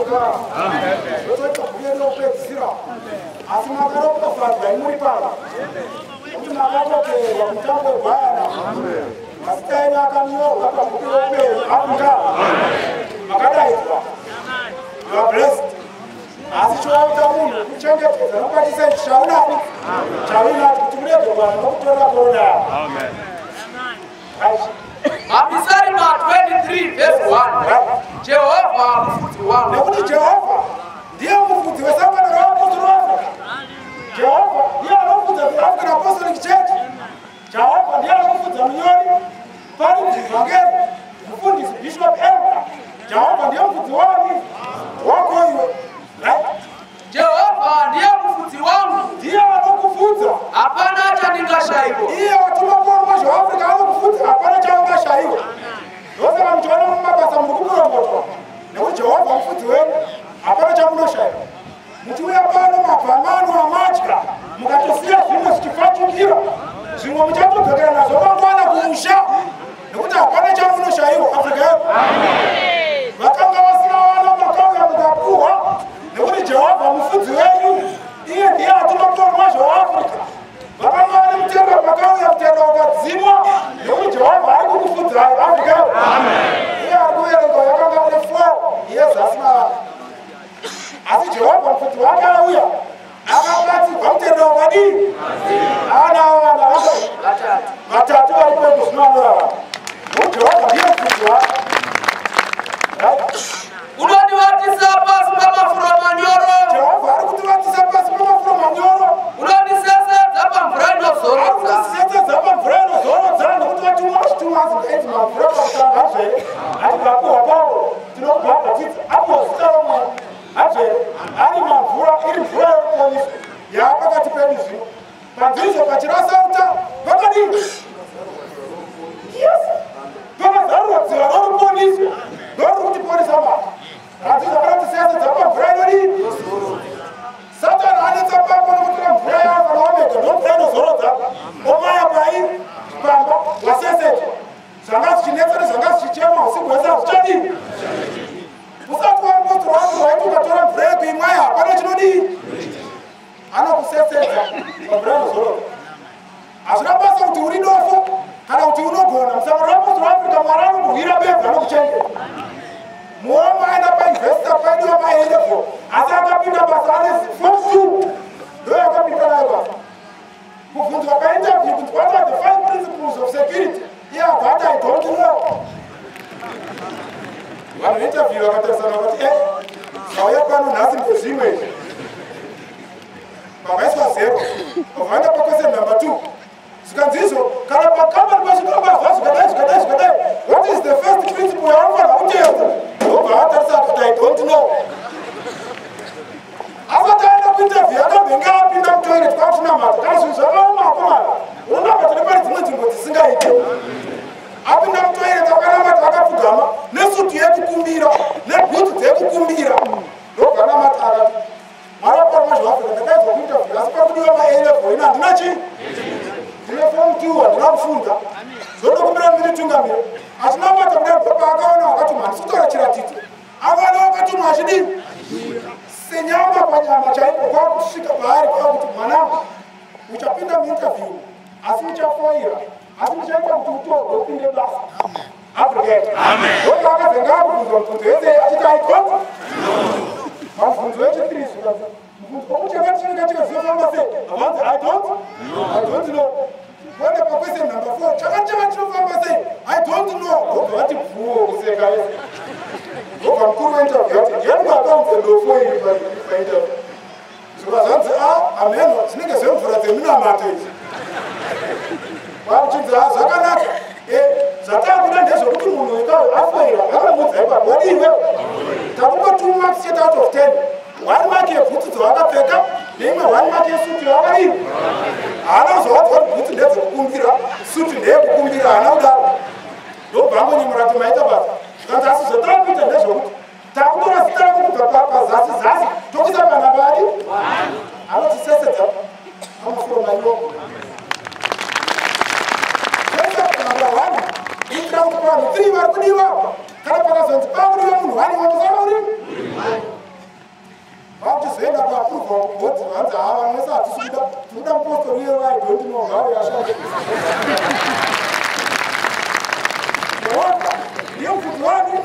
You are blessed. As you are the moon, you change it. Nobody said, shall not together. Amen. Psalm 23 verse 1. Jehovah mfuti wangu. Jehovah ndiye mfuti wa saba na apostoli wa Afrika. Jehovah ndiye mfuti wa African Apostolic Church. Jehovah ndiye mfuti wa Mnyori. Pali mvangeli. Mfundisi Bishop Elka. Jehovah ndiye mfuti wako hiyo. Jehovah ndiye mfuti wangu. Ndiye anakufuta. Hapana hata ningashahiwa. Ndiye watuma kwa mwisho wa Afrika anakufuta. Hapana cha ningashahiwa. Wote wanamtoa mbaba mkubwa moto. Na Jehovah mfuti wenu. Hapana cha ningashahiwa. Mtu hapana mapambano ya majika. Mkatusia zimo sikifachu kila. Zimo mjapo kagana na zoba bwana kumusha. Nikuta hapana cha ningashahiwa Afrika. Amen. Wakanga wasina wana makao ya mtakuwa. Nikuti Jehovah mfuti wenu. Iye ndiye atuma kwa mwisho wa Afrika. Wakanga wana mtendo makao ya mtendo wa zimo. Nikuti Jehovah haikufuta Afrika. Amen. Iye arguyele kwa yakanga wana flow. Yes, asina. Asi Jehovah mfuti wake huya. Akapati kwa mtendo wa dini. Ana matatu walikuwa kusimama hapa. Jehovah ndiye mfuti wake. Unodi watisa basi kama from Manyoro. Jehovah alikutuwatisa basi kama from Manyoro. Unodi sasa zapa mfreno zoro. Sasa zapa mfreno zoro zana kutuwatu mashtu mazi eti mfreno mtangaje. Atakuwa bao. Tunapata titi. Hapo sawa. Aje ali mvura ili mvura polisi. Ya hapa tipelisi. Panzizo kachirasa uta. Bakadi. Yes. Baba zarura zero polisi. Don't put polisi hapa. Katika barabara sasa zapa mfreno ni. Satan anataka kwa mtu mfreno anaomba ndio mfreno zorota. Omaya bai bamba wasese. Sangasi chineza sangasi chichema usikuweza kuchadi. Usatu wa mtu wangu katoa mfreno kuimaya hapana chinodi. Ana kuseseza mfreno zorota. Asirabasa uturidofu kana utiunogona msamarapo tu Afrika maramu kuhira bega na kuchenge. Muomba enda pa investor pa ndio maelezo. Asaka pinda basale fofu. Ndio akapita nayo. Kufunzwa kwa interview kutupata the five principles of security. Yeah, but I don't know. Wana interview wakatazama wati sawa kwa nasi mzimwe. Baba Yesu asema, "Ofanda kwa question number 2. Sikanzizo kama basi kama basi kadai. What is the first principle of our I don't know. After I interview, I don't think in the toilet part number. That's what unapata pale tunajingo tisinga hicho. Hapo na toilet akana akafugama, nesu tuyeku kumbira, na butu tuyeku kumbira. Ndio kana matara. Mara kwa mwisho hapo nataka kuita asipa kujua maelezo kwa ina tunachi. Telephone tu anafunga. Ndio kumbira mimi tungamira. Asinama tabia papa akaona wakati masuta chiratiti. Agana wakati mwashidi. Senyama kwa nyama chaipo kwa kushika bahari kwa mtu mwanangu. Uchapinda interview. Asichafoira. Asichaika mtuto upinde basi. Afrika. Amen. Ndio kaka zengabu kuzomtuteze atitaiko. Mafunzo yetu Kristo. Mfunzo katika sio kama I don't know. When the question number 4, I don't know. What if you say guys? Go from two interview. You have come to the phone you so that's amen. Sneak a same for the mina matters. What you ask, Sakana? Satan couldn't just look at you. What do you know? Tabuka 2 marks out of 10. 1 mark you put to other paper. Name 1 mark you suit you already. I know what put that kumbira, suit there kumbira another. No bamboo in Ratamaita. That's a trap with a leisure. Tabuka started to papa Zazi. Took it up on a body. I want to set it up. I'm from my local. Number 1. It's round 3 or 3. Carapanas and Powder, 1 was already. zvanzi ava mwese hatisi kuda mupostori iye vaidonti nogaro yashande yaona ndiye mfudzi wani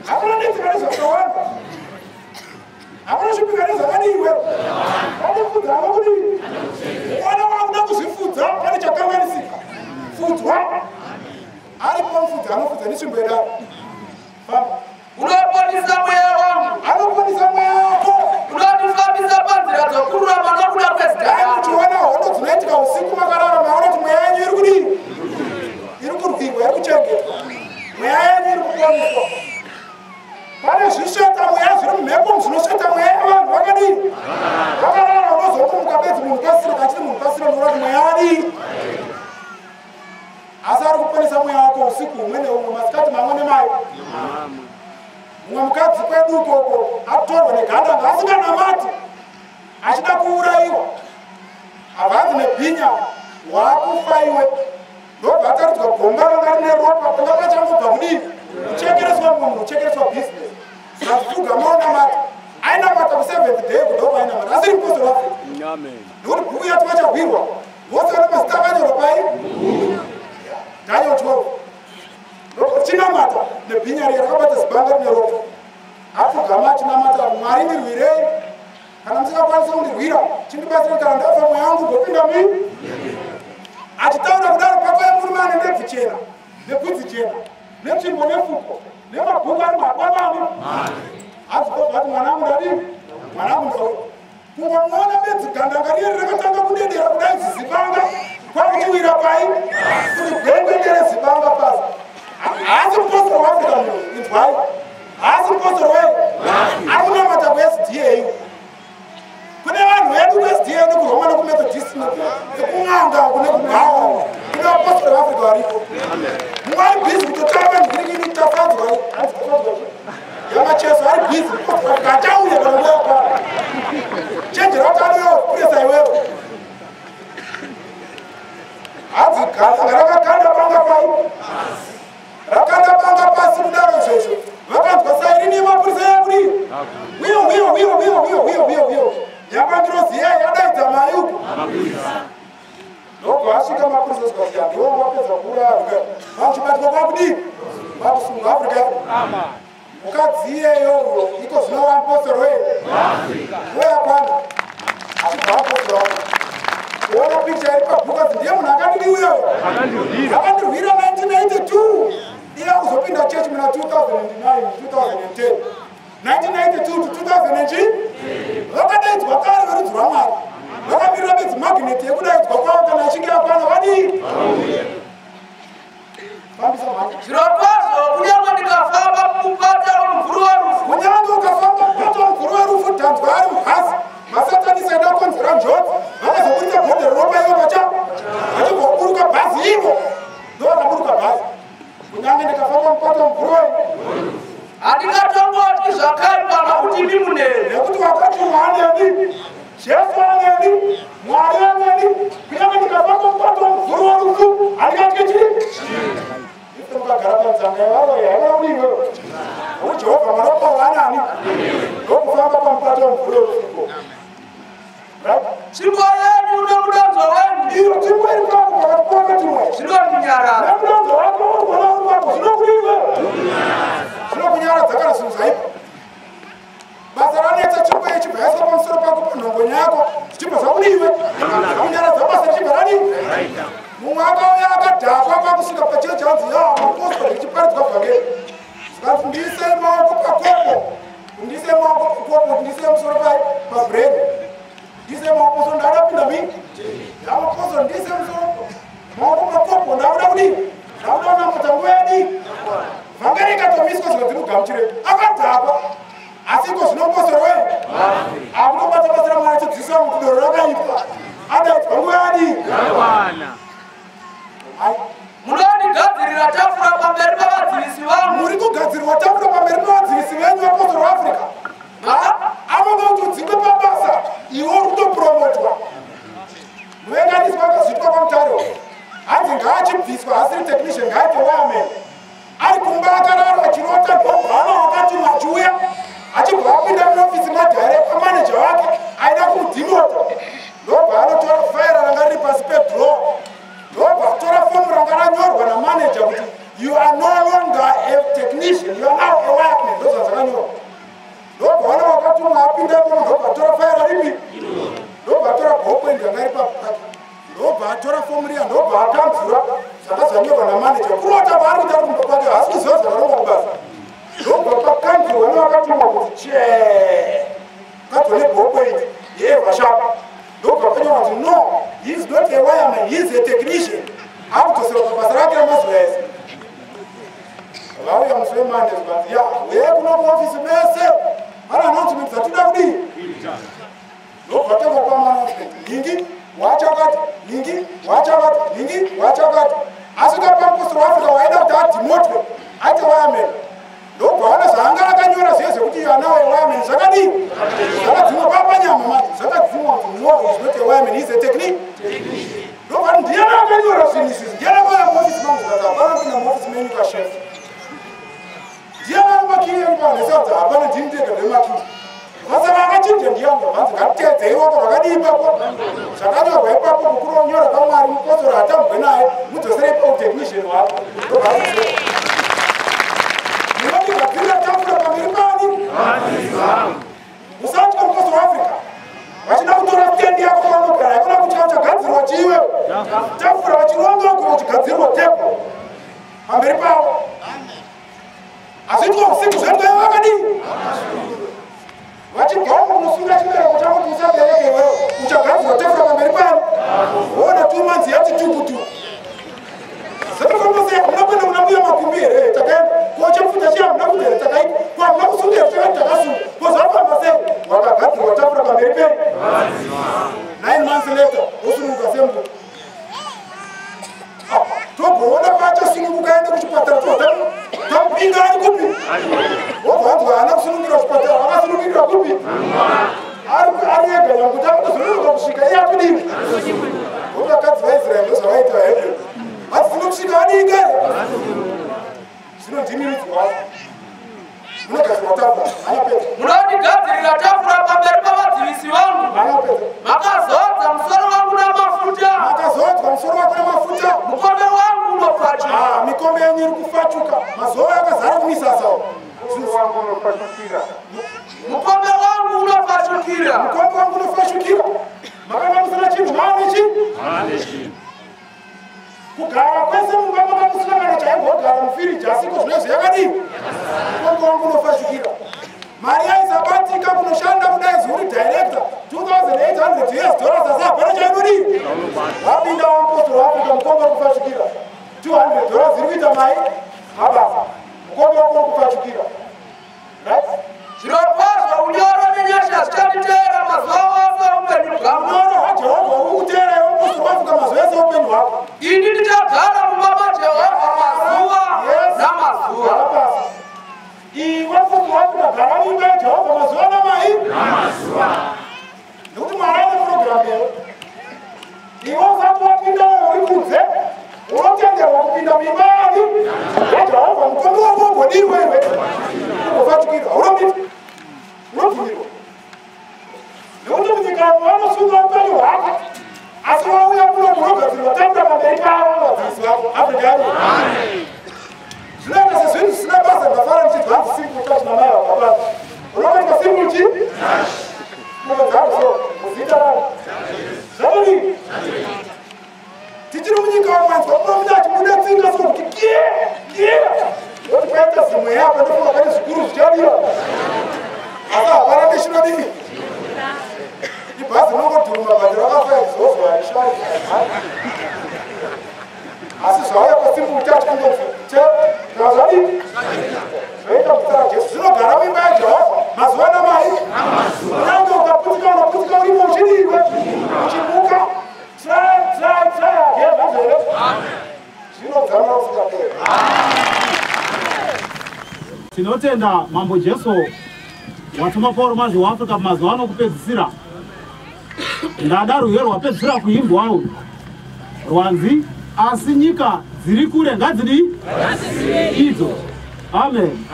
hakuna nedzikane zvakawanda hakuna zvipikane zvakadiwe vanofudzi hava kudii mwana wakuda kuzvifudza pane chakanganisika fudzwa aripo mfudzi anofudza nesvimbo yedaro famba unoponesa mweya wangu anoponesa mweya wako unotifambisa panzira dzokururama nokuda kwezita yangu uchiona hondo dzinoitika usiku makarara maona kuti mweya yanyu iri kudii iri kurwiwa iri kuchengetwa mweya yanyu iri kuponeswa pane zvisheta mweya zviri mumhepo zvinosheta mweya yavanhu vakadii vakarara unozokumuka bedzi munhu pasire kachiti munhu pasire unoona kuti mweya wadii asi ari kuponesa mweya wako usiku umwe neumwe masikati mamwe nemai mumwe mukadzi kwedu ukoko atorwa negandanga asinganamati achida kuurayiwa avanzi nebhinya waakufa iwe ndobva ataridzwa gomba ranga rine ropa kunga pachangobva kudii kuchekereswa munhu kuchekereswa bhizinesi zvazifuga maonamata ainamata ku7th day kudobva ainamata asi ripostori wafrika nekuti bhuku yati vachahwirwa vose vane mazita akanyorwa pai Daniel 12 chinamata nebhinya riya rakabata zibanga rine ropa apfugama achinamata mwari ndirwirei kana musingakwanisa kundirwira chindibatsira kana ndafa mweya wangu gopinda mii achitaura kudaro pakauya murume ane ndebvu chena nebvudzi chena netsvimbo nefuko nemabhuku ari makwamani azikobva ati mwanangu ndadii mwanangu ndauya kungomuona bedzi gandanga riye rakatanga kudedera kudai zizibanga kwakuchiwira pai kuti gwengwendere zibanga pasi haasi mupostori waafrika muno inzwai haasi mupostori wei ari kunamata kuSDA kune vanhu vedu kuSDA nekuroma nekumethodist nekung'anga kune kugawa kune vapostori vaafrika varipo mumwe ari bhizi kutotamba nhirikini kutafadzwa yamacheso ari bhizi achauya kana nguva yakwana chenjera utanoyo kuresa iwewo hanzi ganda rakakanda panga pai rakanda panga pasi kudaro izvozvo vakanzwa sairini yemapurisa yakudii wiyo yakandiroziya yadaidza mai uku ndobva asvika mapurisa zikasiya ndiwo wapedza kuuraya vachibatika kwakudii vakusunga afrika mukadzi iyeyo iko zvinova mupostori weyakwana achibva apostori wako kuona picha iri pabhukazi ndiye munhu akandidi uyoyo akandirwira 1992 iye akuzopinda chechi muna 2009 2010 1992 to 2000 vakadaidzwa kare verudzi rwamwari vakamirira bedzi magneti yekudaidzwa kwavo kana achinge akwana vadii fambisa mhaka zvirokwazvo kunyange ndikafamba mumupata womumvuri werufu kunyange ukafamba mupata womumvuri werufu dhanzwa ari mhazi masatanisi aida kukonzera njodzi vakazoburitsa bhodhe ropa ivo pachavo vachibvoburuka bhazi ivo ndovakaburuka bhazi kunyange ndikafamba mupata womumvuri wei handingatongoti zvakaipa nokuti imi munene nekuti wakati mwaneni jesu aneni mwari aneni kunyange ndikafamba mupata womumvuri werufu handingatye chii ife mukagara panzanga yevaro yaivaudiwe nokuti jehovha manopa vanani ndokufamba pamupata womumvuri werufu tsvimbo yenyu nomudanzo wenyu iyo tsvimbo iri pako pakati pomwe zvinondinyarara nemudanzo wako urikona uri pako zvinokuiwe zvinokunyaradza kana zvinhu zvaipa basa ranetsa tsvimbo ichibva yaisa pamusoro pako panhongonya yako zvichibva zvakudiwe zvakunyaradza basa richibva radii mumwe akauya akadhakwa pakusvika pachiro chanzi mapostori richiparidzwa bhangeri zikanzi ndiise maoko pakopo ndiise maoko pakopo ndiise musoro pabhureni ndiise maoko so ndadapinda mii yamapostori ndiise musoro maoko pakopo ndakuda kudii ndakuda kunamata nguva yadii vhangeri ikatomiswa zvinonzi mugamuchirei akadhakwa asi iko zvinopostori wei akutobata basa ramwari achidzidzisa mukudoro rakaipa adaidzwa nguva yadii munondigadzirira tafura pamberi pavadzivisi vangu muri kugadzirwa tafura pamberi pavadzivisi venyu vapostori vaafrika avanga kuti udzingwe pabasa iwo uri kutopromotwa muvenganiswa akazvitwa pamutaro hanzi ngaachibviswa asiri technician ngaaite wireman ari kumba akararo achirota ndobvana wakati machiuya achibva apinda muofisi madirector manager wake aida kumudhima ndobva atanzura zvakazanyorwa namanager kurota vari kuita kuti mupapati hasi kuziva zvakarongwa kubasa ndobva pakanzurwa nevakatumwa kuti chee katone bhokwe yevashapa ndobva panyorwa kuti no, he is not a wireman, he is a technician. Akutosera kubasa rake ramazuva ese vauya musi wemande zvikati ya uye kuno kuofisi mese ana announcement dzatida kudii ndobva tanga kwama announcement nyingi wachakati nyingi wachakati nyingi wachakati asvika pamupostori waafrica waida kuti adimotwe aite wireman ndobva wana zvaanga akanyora ziye zvekuti anawe wireman zvakadii zvakadzimwa papanyama mati zvakadzimwa kuti no, is not a wireman, is a technique. Ndobva ndiyana akanyora zvinhu izvi ndiyana vaya muofisi mangu zvikati hapana kupinda muofisi menyuka chef ndiyana makiri panesa kuti hapana ndinitega ndemakiri vasaka akachinja ndiyanga vanzi ngatitedze iwoko zvakadii ipapo zvakanyorwa ipapo mukuru wonyora kamwari mupostori atambwe naye mudzosere pautechnician wako ndinotigadzirira tafura pamberi pani usati mupostori waafrica vachida kutora stendi yako paunogara ikona kuti chagadzirwa chiwe tafura vachironga kuti chigadzirwa tepo pamberi pavo azvitwa usiku zvendoyo vakadii vachibva kunosunga chibereko chako kuti usabereke iwewe uchagadzirwa tafura pamberi pavo ona 2 months yati tukutu zvatokomboseya munakwenda muna mbuya makumbi here takaenda kochafuta chiya muna kuti here takaita kwamuna kusunga here takati takasunga kozvafamba sei wakagadzirwa tafura pamberi penyu 9 months later wosununguka sembu togoona pachasununguka aende kuchipatara tamupinga ari kupi wobvanzwa haana kusunungirwa kuchipatara akasunungirwa kupi ari ega nyanguti akutozununguka kusvika iye akudini vovakadzi vaisraeri ndozvavaita vahebrew vasina kusvika vadii kare zvinondimiridzwa munogadzirwa tafura anyapedza munondigadzirira tafura pamberi pavadzivisi vangu makazodza musoro wangu namafuta makazodzwa musoro wako namafuta mukombe wangu unopfachuka mikombe yenyu iri kufachuka mazuva akazara kumisasawo mukombe wangu unopfachukira mukombe wangu unofashukira makavamusana chinhu maane kugara kwese mumba makamusina kana chaimbogara mufiriji asiko zvinezvi yakadii mukombe wangu unofashukira mari yaisabatika kunoshanda kudai zuri director $2,800 asi hapana chainodii wapinda wamupostori waafrica mukombe wakufashukira $200 ziri kuita mai mabasa mukombe wako wakufashukira zvirokwazvo unyoro nenyasha zvichatiteera mazuva ose upenyu bwangu unyoro hwajehovha uri kuteera iwe mupostori waafrica mazuva ese upenyu hwako ini ndichagara mumba majehovha mazuva namazuva iwe futi wakugara mumba yajehovha mazuva namai nekuti mwari ane purogiramu yewe iwe usati wapinda uri kunze unotenderwa kupinda mimba yani yajehovha mukombe wako ugodiriwe iwe ugofatukira uromiti unobvumirwa nekuti munyika vanosunga upenyu hwake asi wauya kuno kunogadzirwa tafura pamberi pavo vadzivisi vako afrika yanu zvinoita sezvinhu zvisina basa ndafara ndichidzi hanzi simple touch namai vakabasa unomaita simple chi munodzaro muzita ravo zvadii tichiri munyika wamwanzwa unomuda achibuda tsinga sokuti kie noti paita zimwe yapa ndofunga pane zvikuru zvichadiwa asi hapana nechinodii ibhazi rinongodhuruma bhati rakafa exhaust harishandi asi zvauya pasimple touch kungonzi zvazvadii zvoita muzita rajesu zvinogara muimba yajehovha mazuva namai unyange ukaputika unoputika urimo uchidiwe uchimuka try again hazvere zvinodzamira usikaperi tinotenda mambo Jesu watuma Pauro mazvi waAfrica mazuva ano kupedzisira ndada rwiyo rwapedzisira kuimbwa rwanzi asi nyika dziri kure ngadzidi idzo amen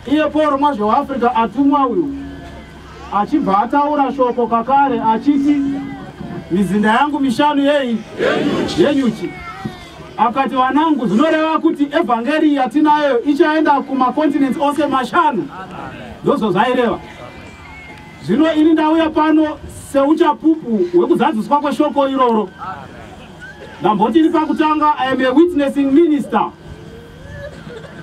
iye Pauro mazvi waAfrica atumwa uyu achibva ataura shoko kakare achiti mizinda yangu mishanu yenyuchi akati wanangu zvinoreva kuti evhangeri yatinayo ichaenda kumakontinents ose mashanu ndozvo zvaireva zvino ini ndauya pano seuchapupu hwekuzadziswa kweshoko iroro ndamboti pakutanga I am a witnessing minister.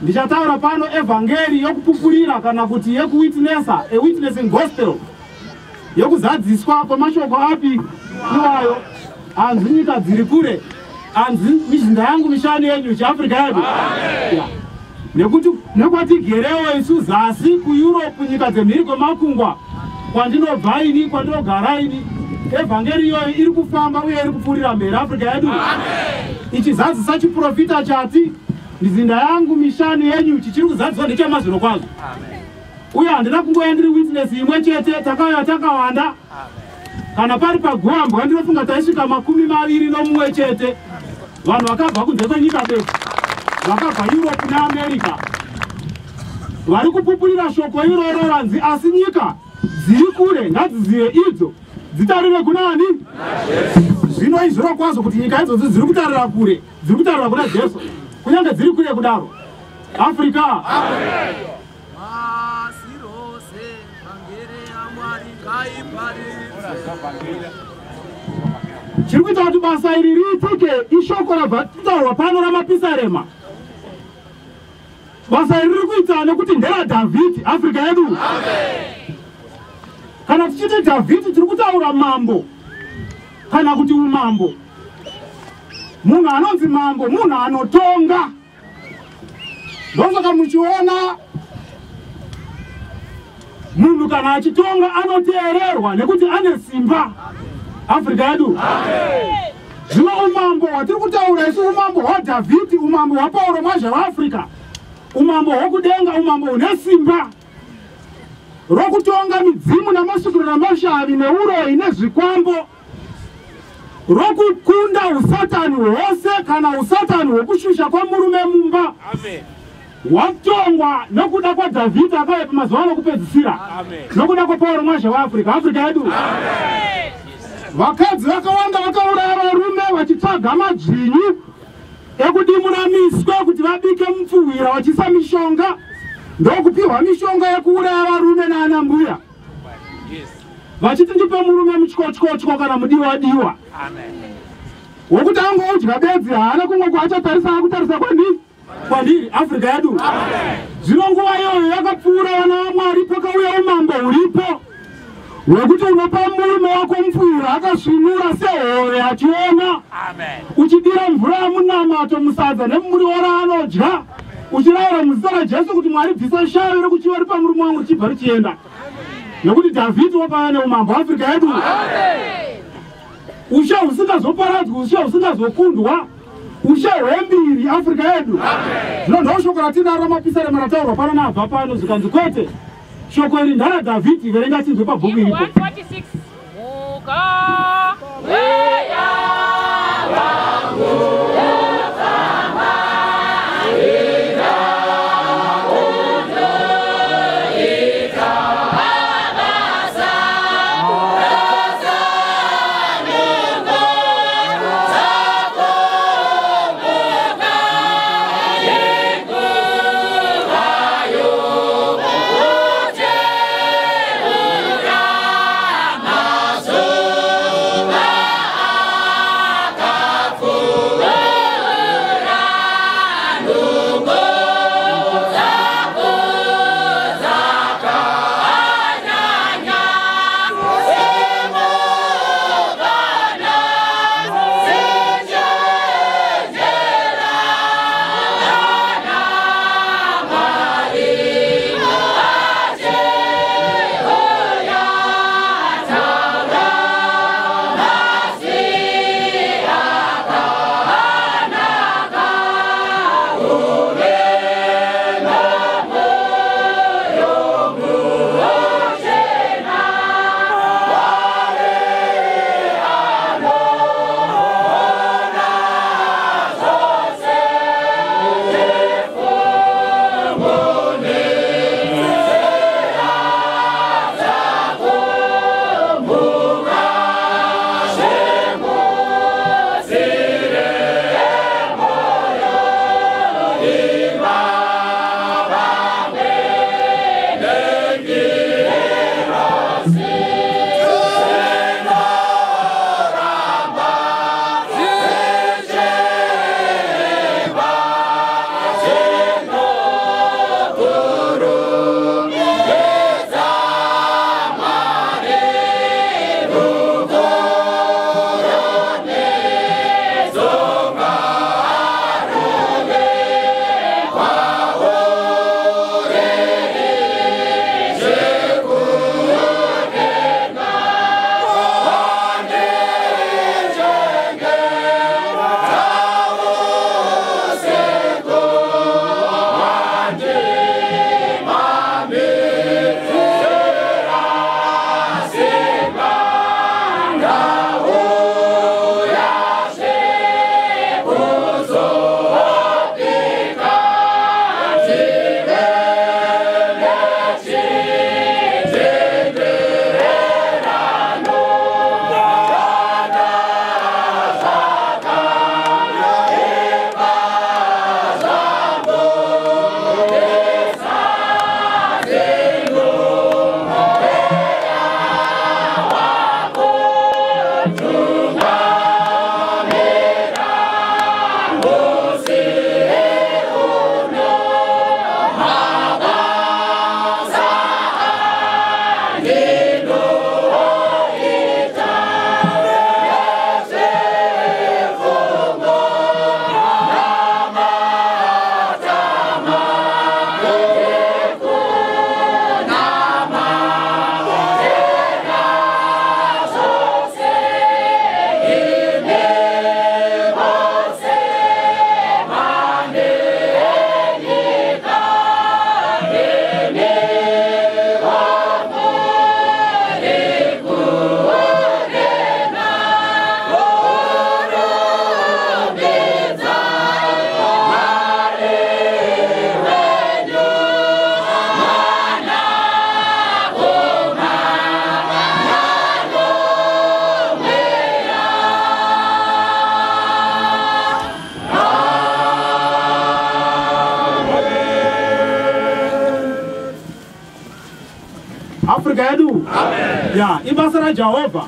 Ndichataura pano evangeli yokupupurira kana kuti yekuwitnessa, a witnessing gospel. Yokuzadziswa kwamashoko api iwayo anzi nyika dziri kure, anzi mizinda yangu mishanu yenyu chiAfrica yedu. Nekuti nekwatigerewo isu zasi kuEurope, nyika dzemhiri kwemakungwa kwandinobva ini, kwandinogara ini, evangeli iyoyo iri kufamba uye iri kupfuurira mberi Africa yedu. Ichizadzisa chiprofita chati mizinda yangu mishanu yenyu chichiri kuzadziswa ndechemazvino kwazvo. Uye handina kungoya ndiri witness imwe chete, takauya takawanda. Kana pari paGuambo ndinofunga taisvika 21 chete. Vanhu vakabva kunze kwenyika befu, vakabva Europe neAmerica, vari kupupurira shoko iroro ranzi asi nyika dziri kure ngadzizive idzo dzitarire kunani? Zvino izviro kwazvo kuti nyika idzodzo dziri kutarira kure, dziri kutarira kuna Jesu, kunyange dziri kure kudaro. Africa chiri kuita kuti basa iri riitike. Ishoko rabva kutaurwa pano ramapisarema. Basa iri riri kuita nekuti nderaDhavhidhi Africa yedu. Kana tichiti Dhavhidhi tiri kutaura mambo kana kuti umambo. Munhu anonzi mambo munhu anotonga. Ndosaka muchiona munhu kana achitonga anoteererwa nekuti ane simba. Africa yedu. Zvino umambo watiri kutaura isu umambo hwaDhavhidhi, umambo hwaPauro Mwazha waAfrica, umambo hwokudenga, umambo une simba rokutonga midzimu namasvikiro namashavi neuroyi nezvikwambo, rokukunda usatani hwose kana usatani hwokushusha kwamurume mumba. Watongwa nokuda kwaDhavhidhi akauya pamazuva anokupedzisira, nokuda kwaPauro Mwazha waAfrica. Africa yedu. Vakadzi vakawanda vakauraya varume vachitsvaga madzvinyu ekudimura miswe kuti vabike mupfuhwira vachisa mishonga, ndokupiwa mishonga yekuuraya varume naana mbuya, vachiti ndipe murume mutyotykotyo kana mudiwa-diwa wokuti angoudya bedzi, haana kumwe kwaachatarisa, akutarisa kwandiri. Africa yedu. Zvino nguva iyoyo yakapfuura vana vaMwari, pakauya umambo huripo wekuti unopa murume wako mupfuhwira akasvinura sehove achiona, uchidira mvura yamunamato musadza nemumuriwo raanodya, uchirayira muzita raJesu kuti Mwari bvisa shavi rekuchiva ripa murume wangu richibva richienda. Nekuti Dhavhidhi wakauya neumambo Africa yedu. Ushe husingazoparadzwi, ushe husingazokundwa, ushe hwembiri Africa yedu. Zvino ndoshoko ratinaro ramapisarema rataurwa pano nabva pano zvikanzi kwete shoko iri ndaraDhavhidhi, verenga chinzwe pabhuku iripo. 146 Mazuva Afrika yedu. Amen. Ya, ibasa ra Jehova.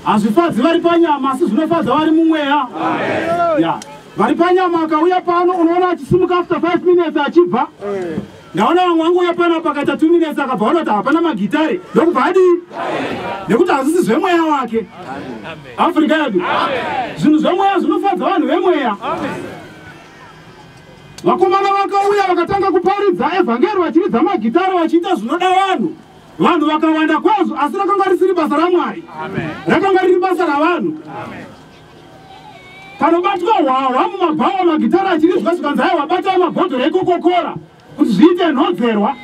Azifadzi vari panyama asi zvinofadza vari mumweya. Amen. Ya. Vari panyama akauya pano unoona achisimuka after 5 minutes achibva. Ndaona vamwe vanguya pano pakaita 2 minutes akabva kuti hapana magitare. Ndokubva adii? Nekuti hazisi zvemweya wake. Afrika yedu. Zvinhu zvemweya zvinofadza vanhu vemweya. Vakomana vakauya vakatanga kuparidza evhangeri vachiridza magitare vachiita zvinoda vanhu. Vanhu vakawanda kwazvo asi rakanga risiri basa raMwari. Rakanga riri basa ravanhu. Panobatwa hwahwa mumabhawa magitare achiridzwa zvikanzi aiwa bata mabhodhoro ekokokora kuti zviite nhodzerwa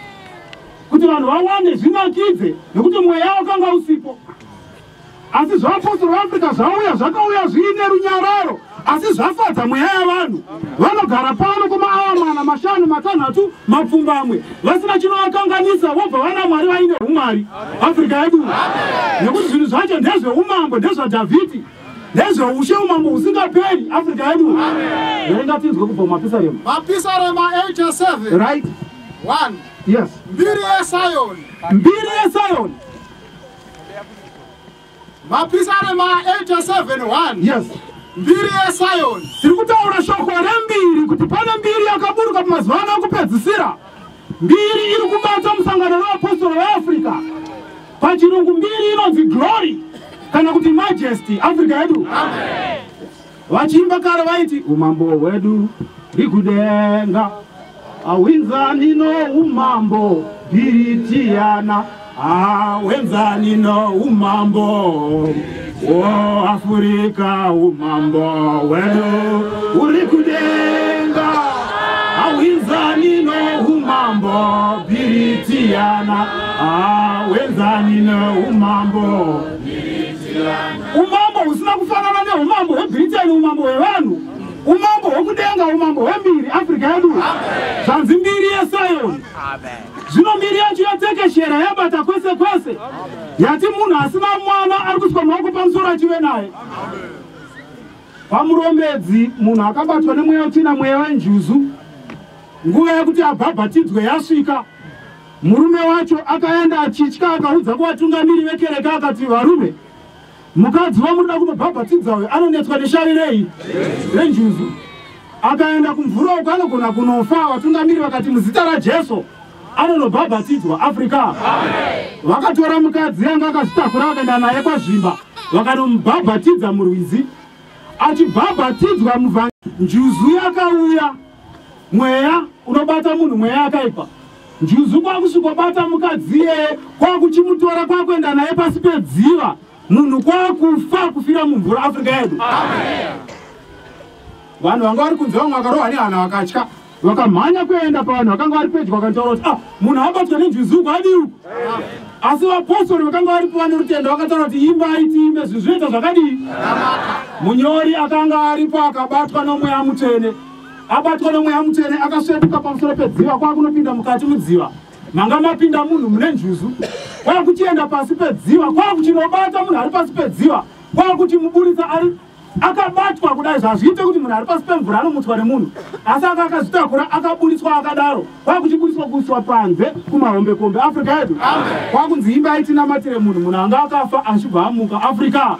kuti vanhu vawane zvinakidze nekuti mweya wakanga usipo. Asi zvaapostoli veAfrica zvakauya zviine runyararo asi zvafadza mweya yavanhu. Vanogara pano kuma-hour 4, 5, 6 mapfumbamwe vasina chinovakanganisa vobva vana Mwari vaine umwari. Afrika yedu. Nekuti zvinhu zvacho ndezveumambo, ndezvaDhavhidhi, ndezveushe umambo usingaperi. Afrika yedu. Verenga tinzwe kubva mumapisarema. Mapisarema 8:7. Right? 1. Yes. Mbiri yeSayoni. Mbiri yeSayoni. Mapisarema 8:7. 1. Yes. Mbiri yeSayoni. Tiri kutaura shoko rembiri kuti pane mbiri yakaburuka pamazuva ano ekupedzisira. Mbiri iri kubata musangano wavapostoli veAfrica. Pachirungu mbiri inonzi glory kana kuti majesty. Afrika yedu. Amen. Vachiimba kare vaiti umambo hwedu rikudenga awinzani no umambo biritiana awenzani no umambo o Afrika umambo wedu urikudenga awinzani no umambo biritiana awenzani no umambo biritiana. Umambo usina kufanana neumambo hweBritain, umambo hwevanhu, umambo hwekudenga, umambo hwembiri. Afrika yedu. Zvanzi mbiri yeSayoni. Zvino mbiri yacho yatekeshera yabata kwese kwese. Yati munhu asina mwana ari kuswa maoko pamusoro achive naye. Pamurombedzi munhu akabatwa nemweya utsvina, mweya wenjuzu. Nguva yekuti abhabhatidzwe yasvika. Murume wacho akaenda achitya akaudza kuvatungamiri vekereke akati, varume, mukadzi wamurida kunobhabhatidza uyu anonetswa neshari rei renjuzu. Akaenda kumvura uko anogona kunofa. Vatungamiri vakati muzita raJesu anonobhabhatidzwa. Afrika. Vakatora mukadzi anga akazvitakura vakaenda naye kwazvimba vakanomubhabhatidza murwizi. Achibhabhatidzwa muvhangeri, njuzu yakauya. Mweya unobata munhu, mweya akaipa. Njuzu kwakusvikobata mukadzi iyeye, kwakuchimutora kwakuenda naye pasi pedziva. Munhu kwakufa kufira mumvura. Afrika yedu. Vanhu vanga vari kunze vamwe vakarohwa nehana vakatya vakamhanya kuenda pavanhu vakanga vari pedyo vakataura kuti munhu abatwa nenjuzu kwadi uku. Asi vapostoli vakanga varipo vane rutendo vakataura kuti imbai tiimbe zvinhu zvinoita zvakadii. Munyori akanga aripo akabatwa nomweya mutsvene. Abatwa nomweya mutsvene akasvetuka pamusoro pedziva kwakunopinda mukati mudziva. Manga mapinda munhu mune njuzu. Kwakuchienda pasi pedziva, kwakuchinobata munhu ari pasi pedziva, kwakuchimuburitsa ari akabatwa kudai zvazviite kuti munhu ari pasi pemvura anomutswa nemunhu. Asi akazvitakura akaburitswa akadaro, kwakuchiburitswa kuiswa panze kumahombekombe. Afrika yedu. Kwakunzi imbai tinamatire munhu, munhu anga akafa achibva amuka. Afrika.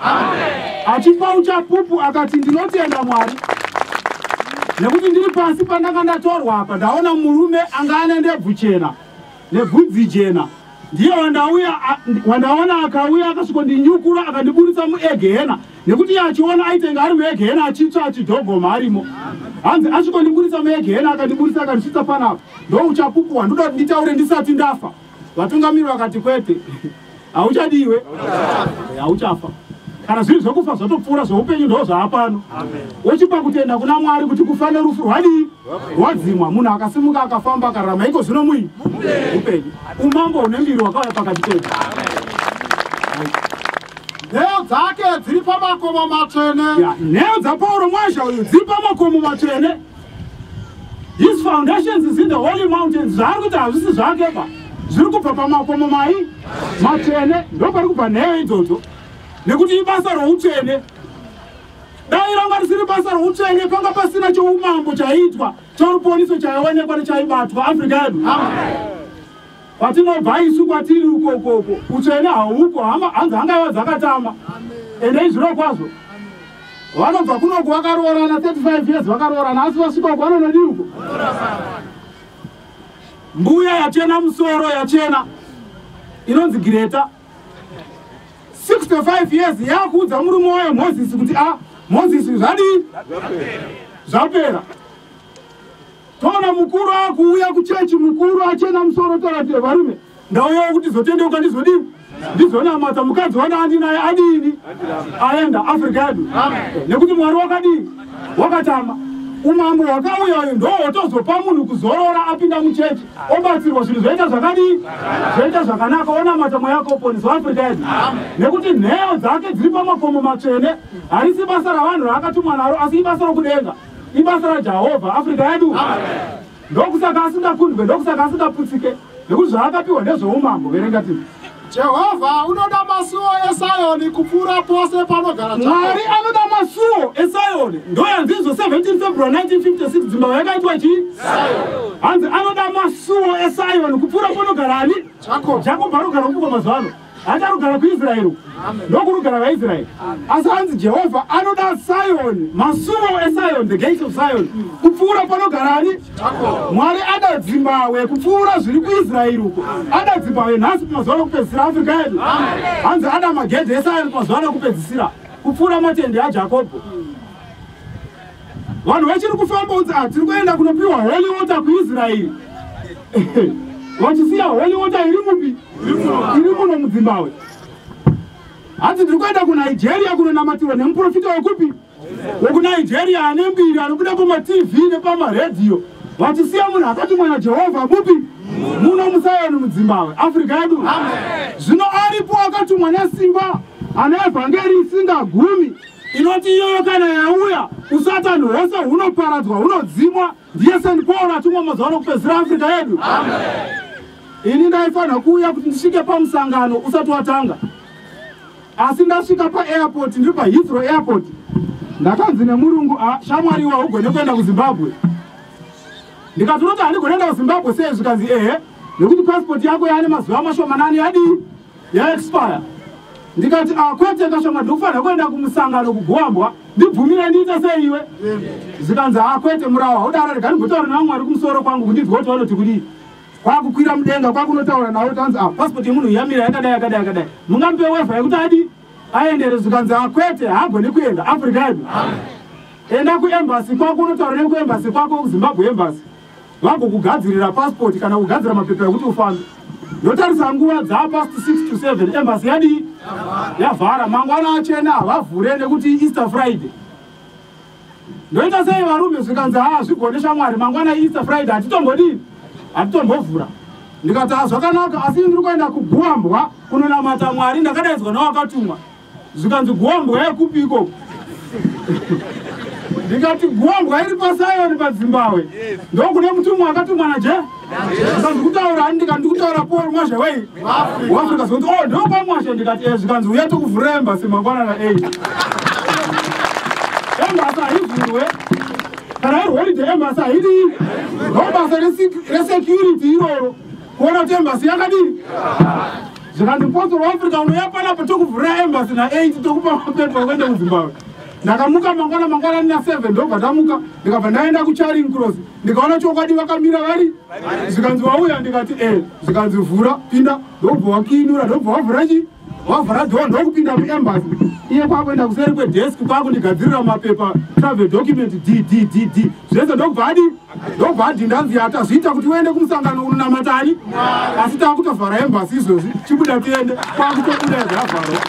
Achipa uchapupu akati ndinotenda Mwari nekuti ndiri pasi pandanga ndatorwa apa ndaona murume anga ane ndebvu chena nebvudzi jena. Ndiye wandaona akauya akasvikondinyukura akandiburitsa muEgehena nekuti achiona aitenga ari muEgehena achitsva achidhogoma arimo. Hanzi asvikondiburitsa muEgehena akandiburitsa akandisvitsa panapa. Ndo uchapupu hwandoda kuti nditaure ndisati ndafa. Vatungamiri vakati kwete, hauchadiwe, hauchafa. Kana zvinhu zvokufa zvatopfuura zvoupenyu ndo zvaapano. Uchipa kutenda kuna Mwari kuti kufa nerufu rwadii rwadzimwa. Munhu akasimuka akafamba akararama iko zvino mui upenyu. Umambo hune mbiri wakauya pakati pedu. Nheyo dzake dziri pamakomo matsvene. Nheyo dzaPauro mwazha uyu dziri pamakomo matsvene. His foundations is in the holy mountains. Zvaari kuti hazvisi zvake pa, zviri kubva pamakomo mai matsvene. Ndo pari kubva nheyo idzodzo. Nekuti ibasa routsvene. Dai ranga risiri basa routsvene panga pasina choumambo chaitwa, choruponiso chaionekwa nechaibatwa. Afrika yedu. Patinobva isu kwatiri uko utsvene haupo hanzi angaiva dzakatama ende izviro kwazvo vanobva kunoku vakaroorana 35 years vakaroorana asi vasvika uko vanonodii uko mbuya yachena musoro yachena inonzi Greta 65 years yakuudza murume wayo Moses kuti Moses zvadii zvapera. Tona mukuru akuuya kuchechi mukuru achena musoro torati varume ndauya kuti zotendeuka ndizodii ndizonamata mukadzi wana andinaye adini aenda Afrika yedu nekuti Mwari wakadii wakatama. Umambo hwakauya ndo hwotozopa munhu kuzorora apinda muchechi obatsirwa zvinhu zvoita zvakadii zvoita zvakanaka onamata mweya wake uponesa Afrika yedu nekuti nheyo dzake dziri pamakomo matsvene harisi basa ravanhu raakatumwa naro asi ibasa rokudenga ibasa raJehovha Afrika yedu ndokusaka asingakundwe ndokusaka asingaputsike nekuti zvaakapiwa ndezvoumambo. Verenga tiri Jehovha unoda masuo eSayoni kupfuura pose panogara Mwari anoda masuo eSayoni. Ndoyanzizvo 17 February 1956 dzimba yakaitwa chii hanzi anoda masuo eSayoni kupfuura panogara ani Jacob arogara kuko mazuva ano acharugara kuIsraeri ndokurugara vaIsraeri asi hanzi Jehovha anoda Sayoni masuo eSayoni the gates of Zion kupfuura panogara ani Mwari ada dzimbawe kupfuura zviri kuIsraeri uko ada dzimbawe nhasi pamazuva ano kupedzisira Afrika yedu hanzi ada magedhi eSayoni pamazuva ano kupedzisira kupfuura matende aJakobho. Vanhu vachiri kufamba unzi tiri kuenda kunopiwa holy water kuIsraeri vachisiya holy water iri mupi iri muno muZimbabwe. Hanzi ndiri kuenda kuNigeria kunonamatirwa nemuprofita wekupi wekuNigeria ane mbiri anobuda pamaTV nepamaredhiyo vachisiya munhu akatumwa naJehovha mupi muno muSayoni muZimbabwe Afrika yedu. Zvino aripo akatumwa nesimba ane evhangeri isingagumi inoti iyoyo kana yauya usatani hwose hunoparadzwa hunodzimwa. Ndiye St Paul atumwa mazuva ano kupedzisira Afrika yedu. Ini ndaifanira kuuya kuti ndisvike pamusangano usati watanga asi ndasvika paairport ndiri paHeathrow airport ndakanzi nemurungu shamwariwa ugone kuenda kuZimbabwe. Ndikati unoti handigone kuenda kuZimbabwe sei? Zvikanzi nekuti passport yako yaane mazuva mashomanani yadii yaexpire. Ndikati kwete kashoma ndikufanira kuenda kumusangano kugowambwa ndibvumire ndiite sei iwe? Zvikanzi kwete murawa udaro rega ndigotaura naMwari kumusoro kwangu kundinzwa kuti vanoti kudii kwakukwira mudenga kwakunotaura nawo tanzi passport yemunhu yamira yakadai mungambe wifi yekuti adi aendere. Zvikanzi kwete haagoni kuenda Afrika yedu enda kuembassy kwako unotaura nekuembassy kwako kuZimbabwe embassy vagokugadzirira passport kana kugadzira mapepa ekuti ufambe. Ndotarisa nguva dzapast 6 to 7 embassy yadii yavhara mangwana achena havavhure nekuti Easter Friday. Ndoita sei varume? Zvikanzi zvigone shamwari mangwana Easter Friday hatitombodii hatitombovhura. Ndikati zvakanaka asi ndiri kuenda kugowambwa kunonamata Mwari ndakadaidzwa nawakatumwa. Zvikanzi gowambwa yekupi ikoko? Ndikati gowambwa iri paSayoni paZimbabwe ndokune mutumwa akatumwa naje. Zvikanzi kutaura ndikati kutaura Paul Mwasha wei waAfrica zonzi ndopamwasha. Ndikati zvikanzi uya tokuvhura embassy mangwana na8 embassy haivhurwe kana iri holiday embassy haidii ndobasa resecurity iroro kuona kuti embassy yakadii. Zvikanzi postal waAfrica unoya panapo tokuvhura embassy na8 tokupa mapepa kuenda kuZimbabwe. Ndakamuka mangwana na7 ndobva ndamuka ndikabva ndaenda kuCharing Cross ndikaona chokwadi vakamira vari. Zvikanzi wauya? Ndikati zvikanzi vhura pinda ndobva wakiinura ndobva wavhura chi wavhura dhoo ndokupinda muembassy. Iye kwakuenda kuseri kwedesk kwakundigadzirira mapepa travel document DDDD zvese ndokubva adi ndokubva adhindanzi atazviita kuti uende kumusangano unonamatani asi takutovhara embassy izvozvi chibuda tiende kwakutobuda zvavharwa.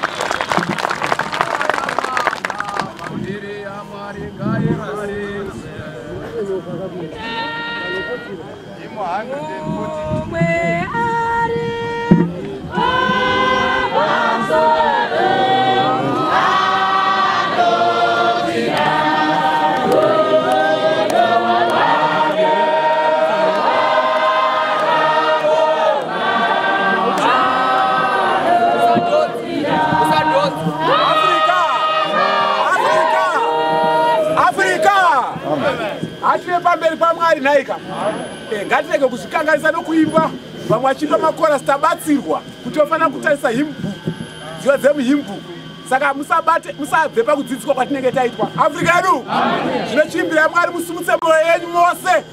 Atine pamberi paMwari naika ngatirege kuzvikanganisa nokuimba vamwe vachimba makora sitabatsirwa kuti vafana kutarisa hymnbook dziva dzemuhymnbook. Saka musabve pakudzidziswa kwatinenge taitwa. Afrika yedu zvinochimbira Mwari, musumutse mwoyo yenyu mose.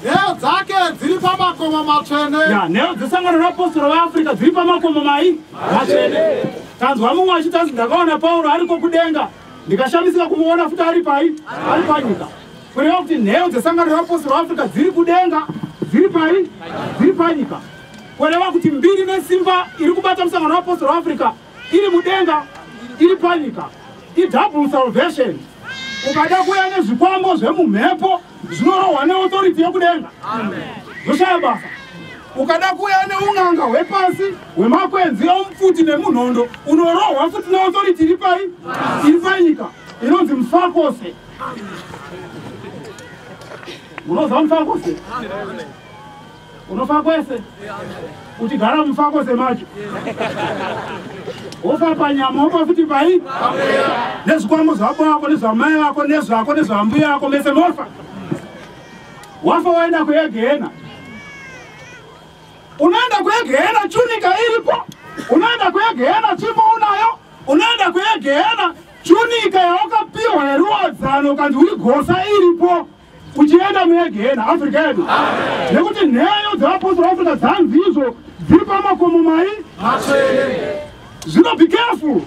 Neo dzake dziri pamakomo matsvene. Ya, neo dzesangano raapostoro veAfrica dziri pamakomo matsvene. Tanzwa mumwe achitazi ndakaona Pauro ariko kudenga, ndikashamisika kumuona futi ari panyika. Kureva kuti neo dzesangano raapostoro veAfrica dziri kudenga, dziri panyika. Kureva kuti mbiri nesimba iri kubata musangano raapostoro veAfrica iri mudenga, iri panyika. Double salvation. Ukada kuya nezvikwambo zvemumhepo zvinorohwa neauthority yekudenga. Zvoshaya basa. Ukada kuya neun'anga hwepasi hwemakwenzi omupfuti nemunhondo unorohwa futi neauthority iri panyika inonzi Mufakose. Unoziva Mufakose? Unofa kwese? Uchigara Mufakose macho. Ofa panyama ofa futi pai? Nezvikwambo zvako vako nezvamai vako nezvako nezvambuya vako mese mofa. Wafa waenda kuyegehena. Unaenda kuyegehena chunika iripo. Unaenda kuyegehena chimbo unayo. Unaenda kuyegehena chunika yawakapiwa yeruwadzano kandi uigosa iripo. Uchienda muyegehena Afrika yedu. Nekuti nheyo dzeapostoro veAfrica dzanzi izvo dziri pamakomo mai Zvino be careful.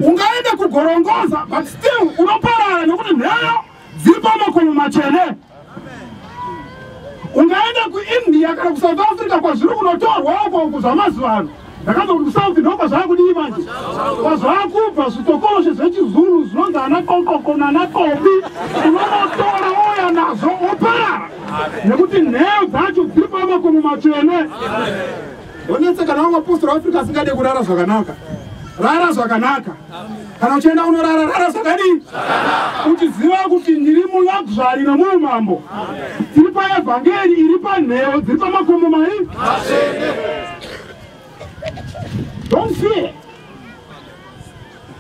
Ungaenda kugorongoza but still unoparara nekuti nheyo dziri pamakomo machene. Ungaenda kuIndia kana kuSouth Africa kwazviri kunotorwa uko kuzamazuva ano. Ndakazwa kuti kuSouth ndoko zvakudii manje. Kwazvakubva zvitokoshe zvechizungu zvinonzi ana kokoko nana kobi unonotora oya nazo oparara nekuti nheyo dzacho dziri pamakomo machene. Donetse kana vamwe apostori veAfrica asingade kurara zvakanaka. Rara zvakanaka. Kana uchienda unorara rara zvakadii? Uchiziva kuti ndiri muluxury nomuumambo. Tiri paevhangeri iri panheyo dziri pamakomo mai. Don't fear.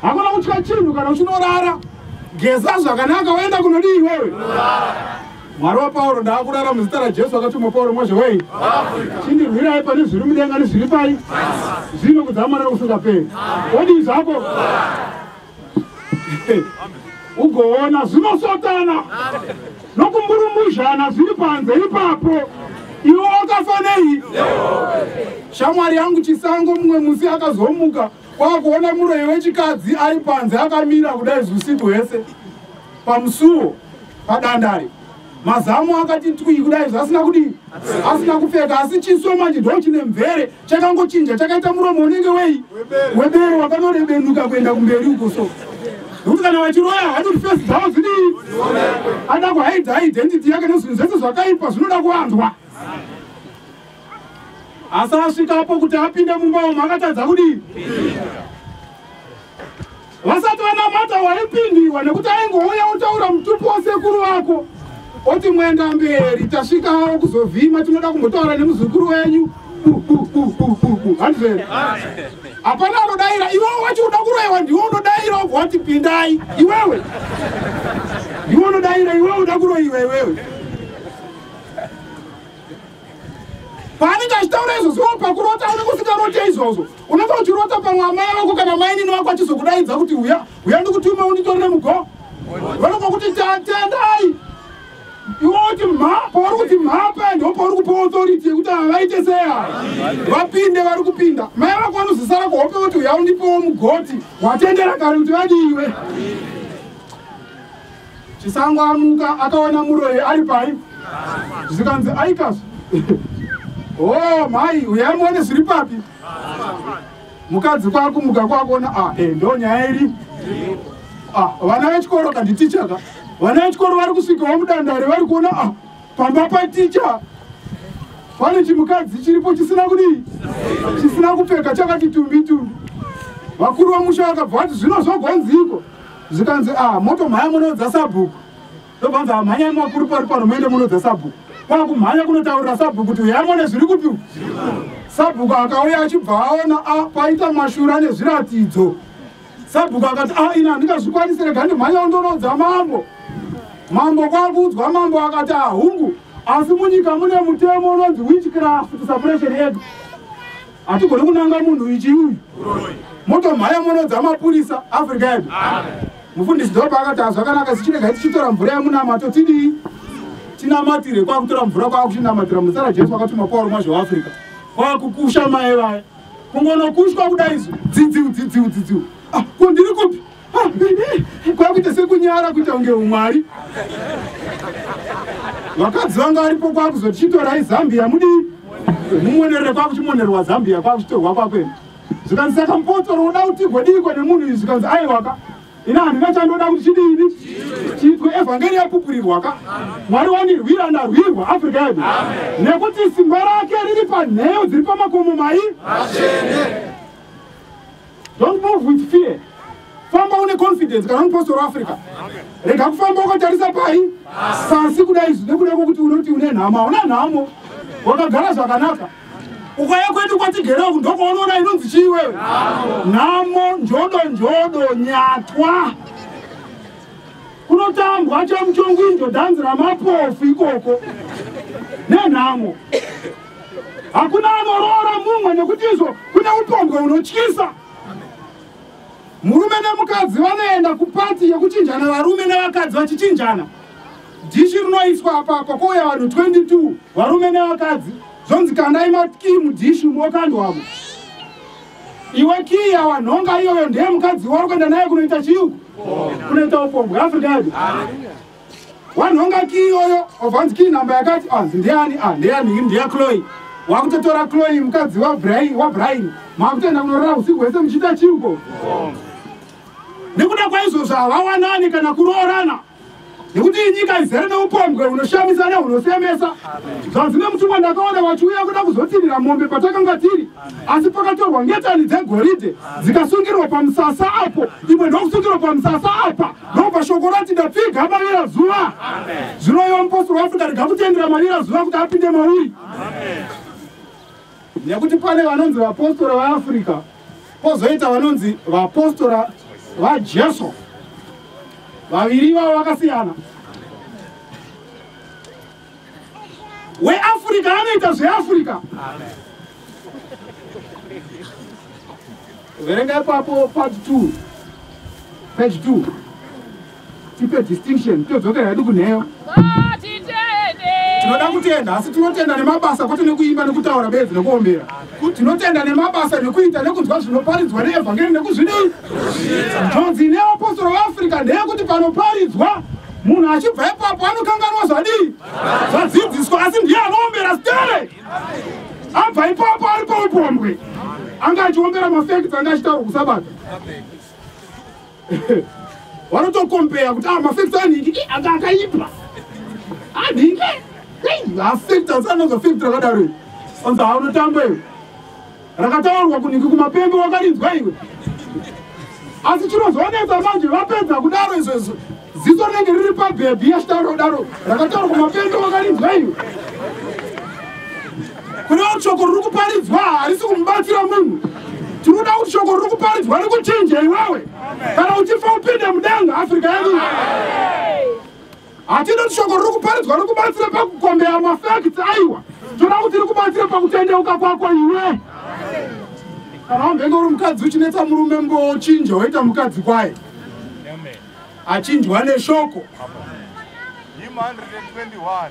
Hakuna kutya chinhu kana uchinorara. Geza zvakanaka waenda kunodii wewe? Mwari waPauro ndaakurara muzita raJesu akatuma Pauro mwazvewei. Chindirwirai pane zviri mudenga nezviri pai. Zvino kudzamara kusingaperi. Wodii zvako? Ugoona zvinosotana nokumburumushana zviri panze ipapo. Iwe wakafanei? Shamwari yangu Chisango mumwe musi akazomuka kwakuona muroyi wechikadzi ari panze akamira kudai usiku hwese pamusuwo padandare. Mazamu akati twi kudai asina kudii, asina kupfeka, asi chiso manje ndo chine mvere chakangochinja chakaita muromo unenge wei webere wakanorebenuka kuenda kumberi uko. So nekuti kana vachiroya hadi kuti face dzavo zvidii, ada kuhaidha identity yake nezvinhu zvese zvakaipa zvinoda kuvanzwa. Asi asvikapo kuti apinde mumba umo akatadza kudii. Vasati vanamata waipindiwa nekuti aingouya utaura mutupo wasekuru wako. Oti mwenda mberi tasvikawo kuzovhima tinoda kumbotaura nemuzukuru wenyu. Handizvere? Hapana anodaira iwewe wacho uda kuroiwa ndiwe unodaira wati pindai iwewe. Ndiwe unodaira iwewe uda kuroiwa iwewe. Paanenge achitaura izvozvo pakurota unekusingarote izvozvo. Unenge uchirota pamwe amai vako kana maini wako achizokudaidza kuti uya ndikutuma unditorere mugo. Vanobva kuti tendai. Iwe uti pauri kuti mhapa ndo pauri kupa authority yekuti avaite seya. Vapinde vari kupinda. Mai vako vanozisara kuhope kuti uya undipewo mugoti. Watendera kare kuti vadiwe. Chisango amuka akaona muroyi ari pai. Zvikanzi aikas. Oh mai uya muone zviri papi. Mukadzi kwako muka kwakuona ndo nyaya iri. Vana vechikoro kanditichaka. Vana vechikoro vari kusvikawo mudandare vari kuona pamba paticha pane chimukadzi chiripo chisina kudii, chisina kupfeka chakati tumbi. Vakuru vamusha vakabva vati zvino zvogwanziko. Zvikanzi motomhanya munodza sabhuku. Ndobvanzi mhanya makuru pari pano muende munodza sabhuku. Kwakumhanya kunotaurira sabhuku kuti uyamone zviri kupi. Sabhuku akauya achibva aona paita mashura nezviratidzo. Sabhuku akati ina ndingazvikwanise rega ndimhanya undonodza mambo. Mambo kwakuudzwa mambo akati hungu asi munyika mune mutemo unonzi witchcraft suppression yedu. Hatigoni kunanga munhu ichi uyu. Motomhanya munodza mapurisa Afrika yedu. Mufundisi dhopa akati zvakanaka sichinega tichitora mvura yemunamato tidii tinamatire kwakutora mvura kwakuchinamatira muzita raJesu akatuma Pauro mwazvewaAfrica kwakukusha mai vaya kungonokushwa kudai dzidziu kundiri kupi kwakuita sekunyara kuita unge umwari. Vakadzi vanga varipo kwakuzotichitora Zambia mudii mumwenerere kwakuchimonerwa Zambia kwakuchitorwa kwakwenu. Zvikanzi saka mupotoro uda kuti godiko nemunhu izvi zvikanzi aiwaka ina handina chandoda kuti chidini chiitwe evhangeri yapupurirwaka Mwari wandirwira ndarwirwa Afrika yedu nekuti simba rake riri panheyo dziri pamakomo mai. Don't move with fear. Famba une confidence kana mupostori waAfrica. Rega kufamba ukatarisa pai pasi kudai izvi nekuda kwokuti unoti une nhamo. Una nhamo wakagara zvakanaka. Ukaya kwedu kwatigerewo ndokoonoona inonzi chii wewe? Nhamo, njodo, nyatwa. Kunotambwa chamuchongwindo dhanzi ramapofu ikoko. Nenhamo. Hakuna anorora mumwe nekuti izvo kune upombwe unotyisa. Murume nemukadzi vanoenda kupati yekuchinjana varume nevakadzi vachichinjana. Dishi rinoiswa apapo kwouya vanhu 22 varume nevakadzi zonzi kandai maki mudhishi mwakandwamo. Iwe kia wanonga iyoyo ndiye mukadzi wari kuenda naye kunoita chiyuku, kunoita upombwe Afrika yedu. Wanonga ki iyoyo obvanzi ki namba yakati ndiani ndiya Chloe. Wakutotora Chloe mukadzi waBrian makutoenda kunorara usiku hwese muchiita chiyuko. Nekuda kwaizvozvo havawanani kana kuroorana. Nekuti nyika izere neupombwe unoshamisa neunosemesa. Zvanzi nemutumwa ndakaona vachiuya kuda kuzotirira mombe patakanga tiri, asi pakatorwa ngetani dzegoridhe dzikasungirwa pamusasa apo, imwe ndokusungirwa pamusasa apa, ndobva shoko rati ndapfiga marira zuva. Zvino iwe mupostori waAfrica rega kutendera marira zuva kuti apinde mauri. Nekuti pane vanonzi vapostori vaAfrica, pozoita vanonzi vapostora vaJesu. Vaviri vavo vakasiyana. WeAfrica anoita zveAfrica. Verenga ipapo part 2 page 2 tipe distinction todzokera hedu kunheyo. Tinoda kutenda asi tinotenda nemabasa kwete nekuimba nekutaura bedzi nekuombera. Tinotenda nemabasa nekuita nekunzwa zvinoparidzwa neevhangeri nekuzvidii. Njodzi neapostori vaAfrica ndeyekuti panoparidzwa munhu achibva ipapo anokanganwa zvadii, zvadzidziswa, asi ndiye anoombera stere. Abva ipapo ari paupombwe anga achiombera mafacts anga achitaurwa kusabata. Wanotokompeya kuti mafacts anhingi anga akaipa anhingi afacts anozwa fact rakadaro onzi haunotamba iwe rakataurwa kuningi kumapembe wakarinzwa iwe. Asi chinozonetsa manje vapedza kudaro izvozvo ziso rinenge riri pabhebhi yachitaura kudaro rakataurwa kumapembe wakarinzwa iwe. Kunewo shoko riri kuparidzwa harisi kumubatsira munhu. Tinoda kuti shoko riri kuparidzwa rikuchinje iwewe. Kana uchifa upinde mudenga Afrika yedu. Hatidi kuti shoko riri kuparidzwa rikubatsira pakukombeya mafacts aiwa. Tinoda kuti rikubatsira pakutendeuka kwako iwe. Kana wambenge uri mukadzi uchinetsa murume mbochinja woita mukadzi kwaye, achinjwa neshoko. 121.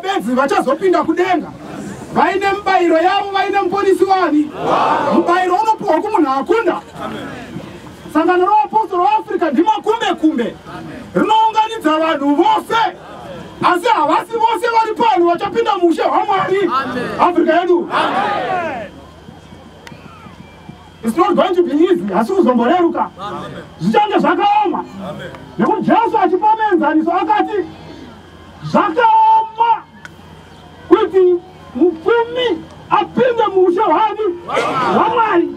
bedzi vachazopinda kudenga vaine mubayiro yavo, vaine muponisi wani. Mubayiro unopiwa kumunhu akunda. Sangano revapostori veAfrica ndimakumbe rinounganidza vanhu vose, asi havasi vose vari pano vachapinda mushe hwaMwari. Africa yedu. It's not going to be easy. Asi kuzomboreruka. Zvichange zvakaoma. Nekuti Jesu achipa muenzaniso akati zvakaoma kuti mupfumi apinde mushe hwaMwari.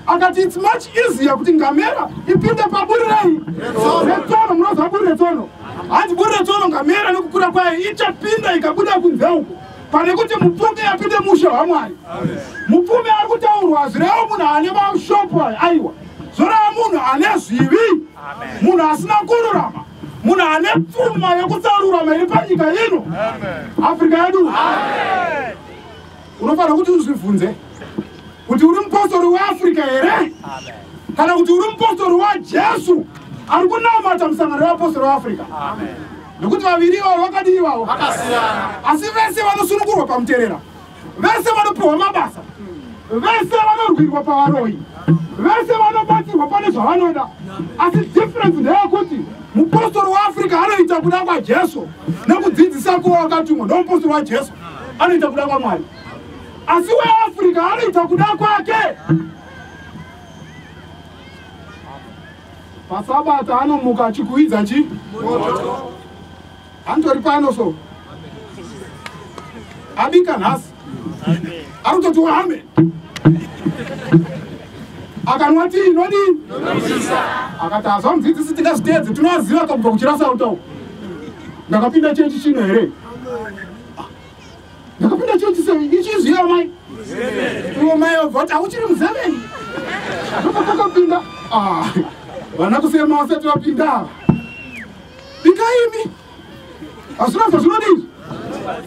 Akati it's much easier kuti ngamera ipinde paburi retsono. Munoziva buri retsono? Hanzi buri retsono ngamera nekukura kwayo ichapinda ikabuda kunze uku pane kuti mupfumi apinde mushe hwaMwari. Mupfumi ari kutaurwa zvirevo munhu ane mashoko aiwa, zvoreva munhu ane zvivi, munhu asina kururama, munhu ane pfuma yekusarurama iri panyika ino. Afrika yedu. Unofanira kuti uzvibvunze kuti uri mupostori weAfrica here kana kuti uri mupostori waJesu ari kunamata musangano wevapostori veAfrica. Nekuti vaviri ivavo vakadii ivavo? Asi vese vanosunungurwa pamuterera, vese vanopiwa mabasa, vese vanorwirwa pavaroyi, vese vanobatsirwa pane zvavanoda. Asi difference ndeyekuti mupostori weAfrica anoita kuda kwaJesu nekudzidzisa kuva wakatumwa. Ndomupostori waJesu anoita kuda kwaMwari. Asi weAfrica anoita kuda kwake. Pasabata anomuka achikuidza chi antori pano so abika nhasi arikutoti wahame akanwa tii nodii akati azva mudzidzisi tingazviteedze tinovaziva kabva kuchirasa utau. Ndakapinda chechi chino here? Ndakapinda chechi sei? Ichiziva mai? Iwo mai obvati auchiri muzeveni ndokakakapinda. Vana kusema vasati vapinda ikaimi asina zvazvinodii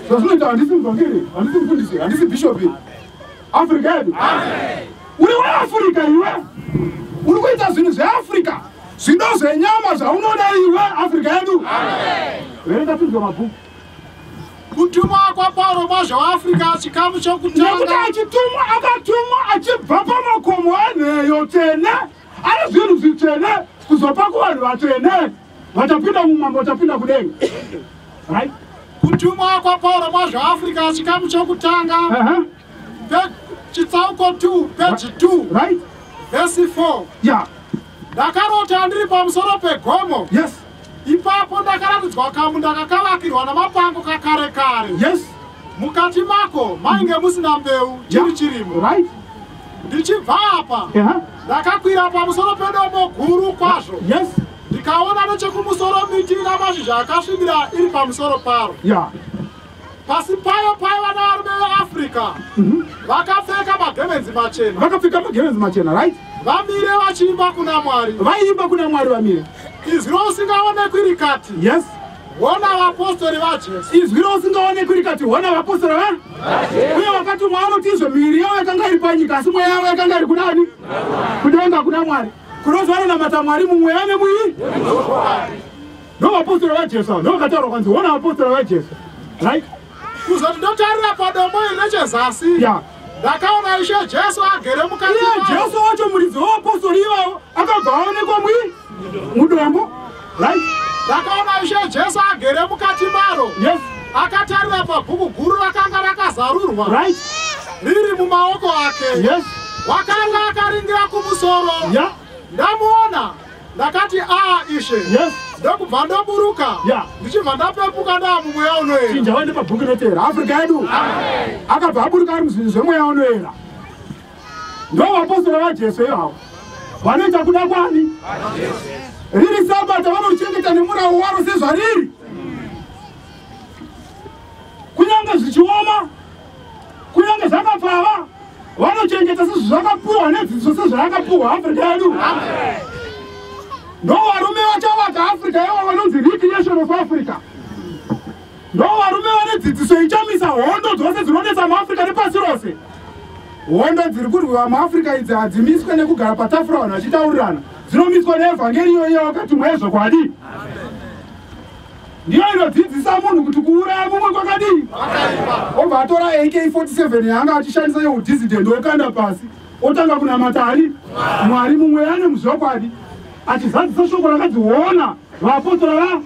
zvazvinoita. Handisi muvhangeri, handisi mufundisi, handisi bhishopi. Africa yedu. Uri weAfrica iwe, uri kuita zvinhu zveAfrica, zvino zvenyama zvaunoda iwe. Africa yedu. Verenga tunzwa mabhuku. Kutumwa kwaPauro mazvaAfrica chikamu chokutanga. Nekuti achitumwa akatumwa achibva pamakomo enheyo tsvene, ane zvinhu zvitsvene kuzopa kuvanhu vatsvene vachapinda mumambo, vachapinda kudenga. Right? Kutumwa kwaPauro mazvaAfrica chikamu chokutanga. Chitsauko 2 page 2. Right? Verse 4. Yeah. Ndakarota ndiri pamusoro pegomo. Yes. Ipapo ndakaratidzwa kamunda kakavakirwa namapango kakare kare. Yes. Mukati mako mainge musina mbeu chiri chirimo. Right? Ndichibva apa ndakakwira pamusoro pedombo guru kwazvo. Yes. Ndikaona nechekumusoro miti ina mashizha akasvibira iri pamusoro paro. Yeah. Pasi payo paiva navarume veAfrica vakapfeka magemenzi machena. Vakapfeka magemenzi machena, right? Vamire vachiimba kuna Mwari. Vaiimba kuna Mwari vamire. Izwi rosingaonekwi rikati. Yes. Wona vapostori vaJesu. Izwi rosingaonekwi rikati wona vapostori vaJesu. Uye vakatumwa vanoti izvo miviri yavo yakanga iri panyika asi mweya yavo yakanga iri kunani? Kudenga kuna Mwari. Kunonzi vanonamata Mwari mumweya nemuviri. Ndovapostori vaJesu avo. Ndovakataurwa kwanzi wona vapostori vaJesu. Right? Kuzoti ndotarira padombo iri nechezasi. Yeah. Ndakaona Ishe Jesu agere mukati maro. Jesu wacho muridzi wavapostori ivavo akabva aonekwa mudombo. Right? Ndakaona Ishe Jesu agere mukati maro. Yes. Akatarira pabhuku guru rakanga rakazarurwa. Right? Riri mumaoko ake. Yes. Wakanga akaringira kumusoro. Yeah. Ndamuona. Ndakati Ishe. Yes. Ndokubva ndoburuka. Yeah. Ndichibva ndapepuka ndamumweya unoera. Chinja waende pabhuku inoteera. Africa yedu. Akabva aburuka ari muzvinhu zvemweya unoera. Ndovapostori vaJesu ivavo vanoita kuda kwani? Riri sabata vanochengeta nemurau waro sezvariri. Kunyange zvichioma, kunyange zvakapfava, vanochengeta sezvakapuwa nedzidziso sezvayakapuwa Africa yedu. Ndovarume vachavaka Africa yavo vanonzi Recreation of Africa. Ndovarume vane dzidziso ichamisa hondo dzose dzinonetsa muAfrica nepasi rose. Hondo dziri kurwiwa muAfrica idzi hadzimiswe nekugara patafura vanhu vachitaurirana, dzinomiswa neevhangeri iyoyo wakati mwezvokwadi. ndiyo inodzidzisa munhu kuti kuuraya mumwe kwakadii. Obva atora AK47 yanga achishandisa yeudhisident okanda pasi otanga kunamata ani Mwari mumwe ane muzvokwadi achizadzisa shoko rakadziona vaapostoli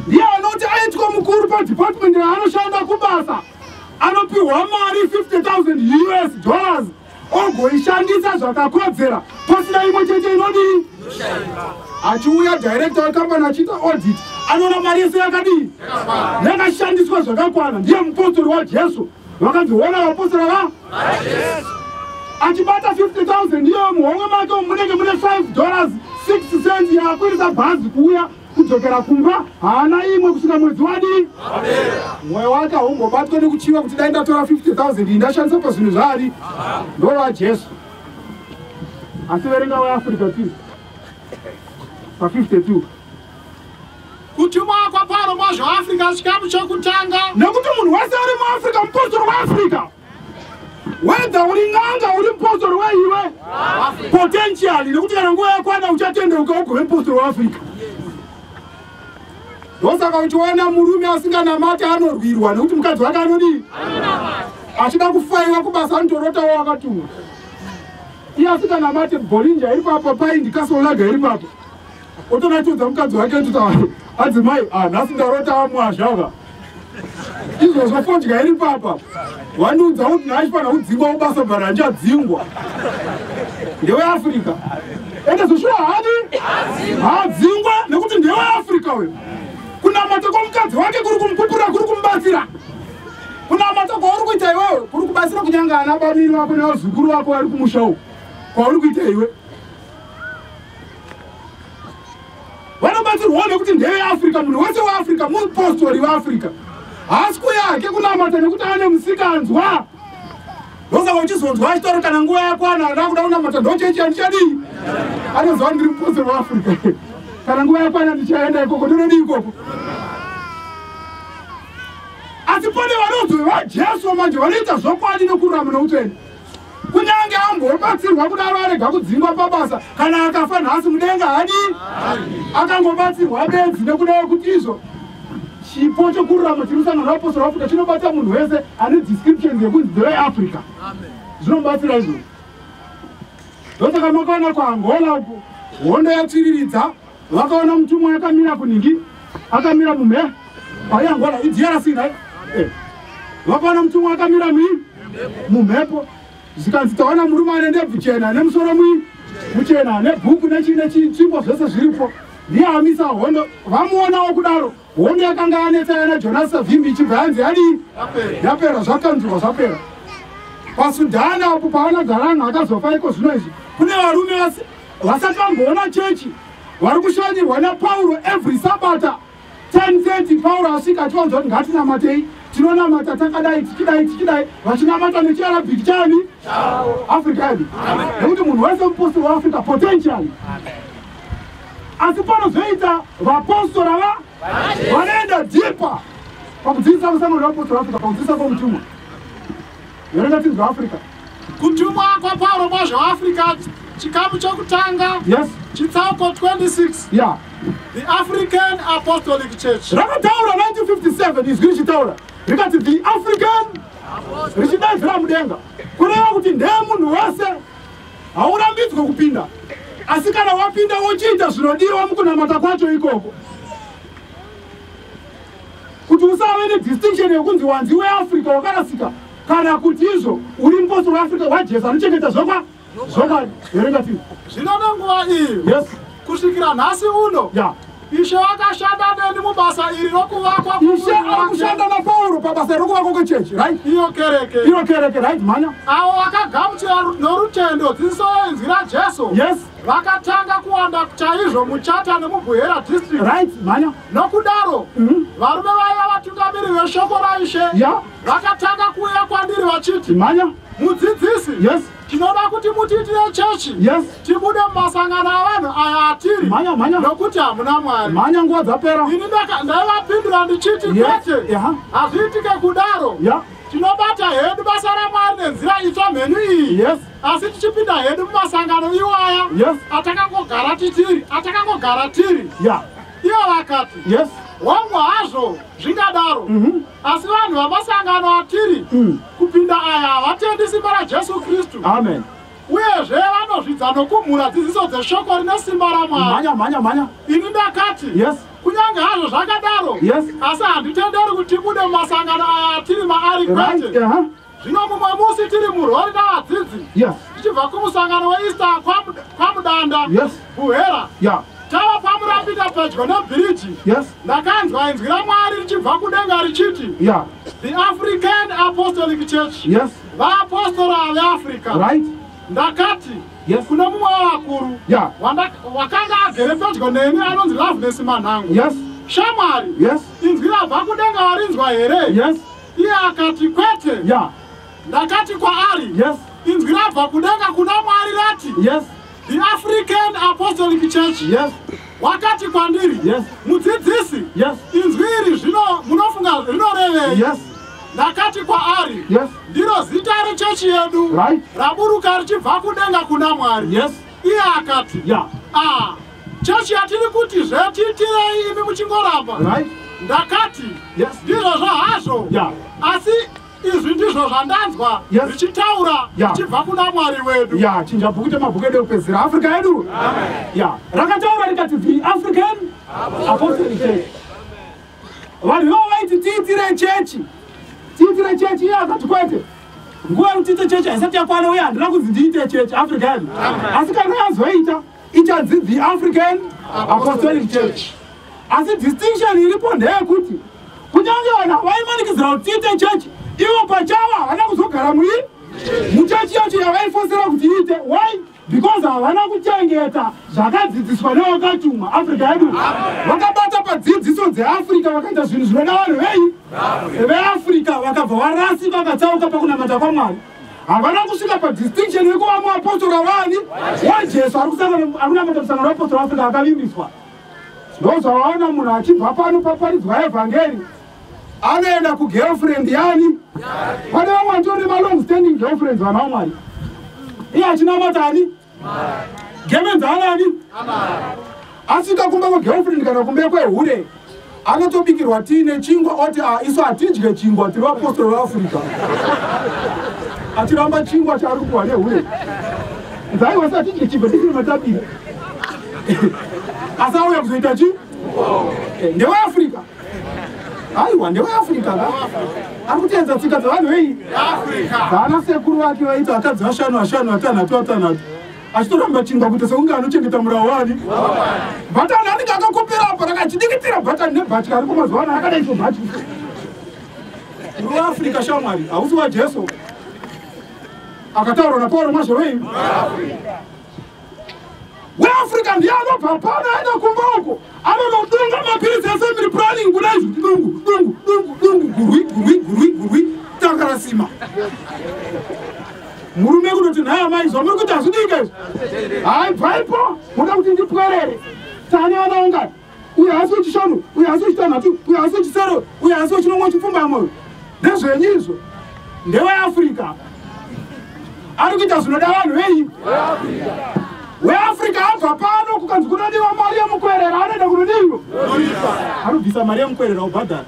ndiye anoti aitwa mukuru padepartment raanoshanda kubasa anopiwa mari $50,000 ogoishandisa zvakakodzera pasina imwe chete inodii. Achiuya director wekambani achiita audit anoona mari yese yakadii yakashandiswa zvakakwana. Ndiye mupostori waJesu vakadziona vapostori achibata 50,000 iyo muhomwe make munenge mune $5.06 yakwirisa bhazi kuuya kudzokera kumba haana imwe kusvika mwedzi wadii. Mwoyo wake haumbobatwe nekuchiva kuti dai ndatora 50,000 indashandisa pazvinhu zvaari ndovaJesu. Asi verenga weAfrica 2 pa52 kutumwa kwaPauro muzvaAfrica chikamu chokutanga nekuti munhu wese ari muAfrica mupostori weAfrica. Whether uri n'anga uri mupostori weiwe potentially nekuti kana nguva yakwana uchatendeuka ugove mupostori weAfrica. Ndosaka uchiona murume asinganamati anorwirwa nekuti mukadzi wake anodii achida kufaiwa kubasa anotorotawo wakatumwa. Iye asinganamati Bollinger iri papa Paindi Castle Lager iri papa otonatodza mukadzi wake kuti adzimai nhasi ndarota muazhava izvozvo fodya iri papa wanudza kuti naachifana kudzingwa kubasa bharanja adzingwa ndeweAfrica ende zvoshuwa hani hadzingwa nekuti ndeweAfrica we. Kunamata kwomukadzi wake kuri kumupupura kuri kumubatsira. Kunamata kwauri kuita iwewe kuri kubatsira kunyanga ana bamiri vako nevazukuru vako vari kumusha uku kwauri kuita iwe. Vanobatsirwawo nekuti ndeweAfrica. Munhu wese weAfrica mupostori weAfrica. Haasi kuyake kunamata nekuti ane musikanzwa. Ndosaka uchizonzwa achitaura kana nguva yakwana ada kuda kunamata ndochechi handichadii anoziva ndiri mupostori weAfrica. Kana nguva yakwana ndichaenda ikoko ndinodii ikoko. Asi pane vanonzwi vaJesu manje vanoita zvokwadi nekururama noutsvene. Kunyange ambobatsirwa kudaro arega kudzingwa pabasa kana akafa nhasi mudenga hadii akangobatsirwa bedzi nekuda kuti izvo chipo chokururama chinosangana navapostori weAfrica chinobata munhu wese ane descriptions yekunzi ndeweAfrica. Zvinomubatsira izvo. Ndosaka makaona kuAngola uko hondo yatsviriridza vakaona mutumwa yakamira kuningi akamira paIangola iDRC right. Vakaona mutumwa akamira mumhepo zikanzi taona murume ane ndebvu chena nemusoro muchena nebhuku nechitsvimbo zvese zviripo ndiye amisa hondo. Vamuonawo kudaro hondo yakanga yanetsa yana Jonas Savimbi ichibva yanzi yadii yapera zvakanzwa zvapera. PaSudani apo pavanogara anhu akazofa iko zvino izvi kune varume vasati vamboona chechi vari kushanyirwa naPauro every Sabata 10:30 Pauro asvika achivanzwa kuti ngatinamatei tinonamata takadai tichidai vachinamata nechiarabhiki chani Africa yedu nekuti munhu wese mupostori weAfrica potentially. Asi panozoita vapostori vanoenda deeper pakudzidzisa kusangana nevapostori weAfrica pakudzidzisa kwomutumwa. Verenga tinzi weAfrica. kutumwa kwaPauro muzvaAfrica chikamu chokutanga chitsauko 26 yeah. The African Apostolic Church rakataura 1957 izwi richitaura rikati the African richidaidzira mudenga kureva kuti ndee munhu wese haurambidzwe kupinda asi kana wapinda wochiita zvinodiwa mukunamata kwacho ikoko kuti usave nedistinction yekunzi wanzi weAfrica wakarasika kana kuti izvo uri mupostori weAfrica waJesu anochengeta zvokwadi. Verenga tiri zvino nenguva iyi kusvikira nhasi uno Ishe wakashanda neni mubasa iri rokuvakwa Ishe akushanda naPauro pabasa rokuvakwa kwechechi right. Iyo kereke right manya avo vakagamuchira norutendo dzidziso yenzwi raJesu vakatanga kuwanda chaizvo muChata nemubwehera district right manya nokudaro varume vaiva vatungamiri veshoko raIshe vakatanga kuuya kwandiri vachiti manya mudzidzisi tinoda kuti mutiitire chechi tibude mumasangano avanhu aya atiri nokuti hamuna Mwari. Manya nguva dzapera. Ini ndaivapindura ndichiti kwete hazviitike kudaro tinobata hedu basa raMwari nenzira itsva mhenyu iyi asi tichipinda hedu mumasangano iwaya atakangogara tiri Iyo vakati. Yes. Wangu hazvo zvingadaro. Asi vanhu vamasangano atiri kupinda aya vatendi simba raJesu Kristu. Amen. Uyezve vanozvidza nokumhura dzidziso dzeshoko rine simba raMwari. Manya. Ini ndakati. Yes. Kunyange hazvo zvakadaro. Yes. Asi handitenderi kuti bude mumasangano aya atiri maari kwete. Zvino mumwe musi tiri murori navadzidzi. Yes. Tichibva kumusangano weEaster kwamudanda. Yes. Kuhera. Yeah. Tava pamurapita pedyo nebhiriji. Yes. Ndakanzwa inzwi raMwari richibva kudenga richiti. Yeah. The African Apostolic Church. Yes. Vaapostora veAfrica. Right. Ndakati. Yes. Kuna mumwe wavakuru. Yeah. Wakanga agere pedyo neni anonzi Loveness Manhangu. Yes. Shamwari. Yes. Inzwi rabva kudenga warinzwa here? Yes. Iye akati kwete. Yeah. Ndakati kwaari. Yes. Inzwi rabva kudenga kuna Mwari rati. Yes. The African Apostolic Church. Yes. Wakati kwandiri. Yes. Mudzidzisi. Yes. Inzwi iri zvino munofunga rinorevei? Yes. Ndakati kwaari. Yes. Ndiro zita rechechi yedu. Right. Raburuka richibva kudenga kuna Mwari. Yes. Iye akati. Yeah. Chechi yatiri kuti zvetiitirei imi muchingoramba. Right. Ndakati. Yes. Ndizvozvo hazvo. Yeah. Asi izvi ndizvo zvandanzwa richitaura richibva kuna Mwari wedu. Ya, chinja bhuku mabhuku edu ekupedzisira Africa yedu. Ya, rakataura rikati the African Apostolic Church. Vanhu ivavo vaiti tiitire chechi. Tiitire chechi, iye akati kwete. Nguva yekutiite chechi haisati yakwana uye handina kunzi ndiite chechi Africa yedu. Asi kana yazoita ichanzi the African Apostolic Church. Asi distinction iripo ndeyekuti kunyange vanhu havaimanikidzira kuti tiite chechi, ivo pachavo havana kuzogara muchechi yacho yavaifosera kuti iite. Why? Because havana kuchengeta zvakadzidziswa nevakatumwa Africa yedu. Vakabata padzidziso dzeAfrica vakaita zvinhu zvinoda vanhu veAfrica, vakabva varasi vakatsauka pakunamata kwaMwari. Havana kusvika padistinction yekuva muapostora vani waJesu ari kunamata kusangana veapostora Africa akavimbiswa. Ndozvavaona munhu achibva pano paparidzwa evhangeri anoenda kugirlfriend yani. Pane vamwe vatori malong standing girlfriends vana vaMwari. Iye achinamatani gemenzanani asvika kumba kwegirlfriend kana kumbe kwehure anotobikirwa tii nechingwa oti isu hatidye chingwa tiri vapostori veAfrica. Atiramba chingwa chaari kupuwa nehure. Nzaiwa se hatidye chingwa tisiri matapira. Asi auya kuzoita chi? NdeweAfrica. Aiwa, ndeweAfrica ka? Ari kutenza tsika dzavanhu vei? Vana sekuru vake vaita vakadzi vashanu vatanhatu. Achitoramba chingwa kuti sekunge anochengeta murau wani. Bhatani anenge akakopera apa rakachidikitira bhatani nebhatya ari kumazuva ano akadai sobhatya. Uri weAfrica shamwari, hausi waJesu. Akataurwa naPauro mazvovei? WeAfrica ndiye anobva pano aenda kumba uko anonodunga mapirisi efamily planning kudai gurwi takarasima. Murume kunoti nhaya maizwa muri kuti hazvidika izvo. Hai bvaipo muda kuti ndipwerere. Tani vana ungani. Uye hasi wechishanu, uye hasi wechitanhatu, uye hasi wechisere, uye hasi wechinomwe chipfumbamwe. Ndezvenyu izvo. NdeweAfrica. Ari kuita zvinoda vanhu vei? WeAfrica abva pano kukanzi kunodiwa mari yemukwerera anoenda kunodiwa. Anobvisa mari yemukwerera ubhadhara.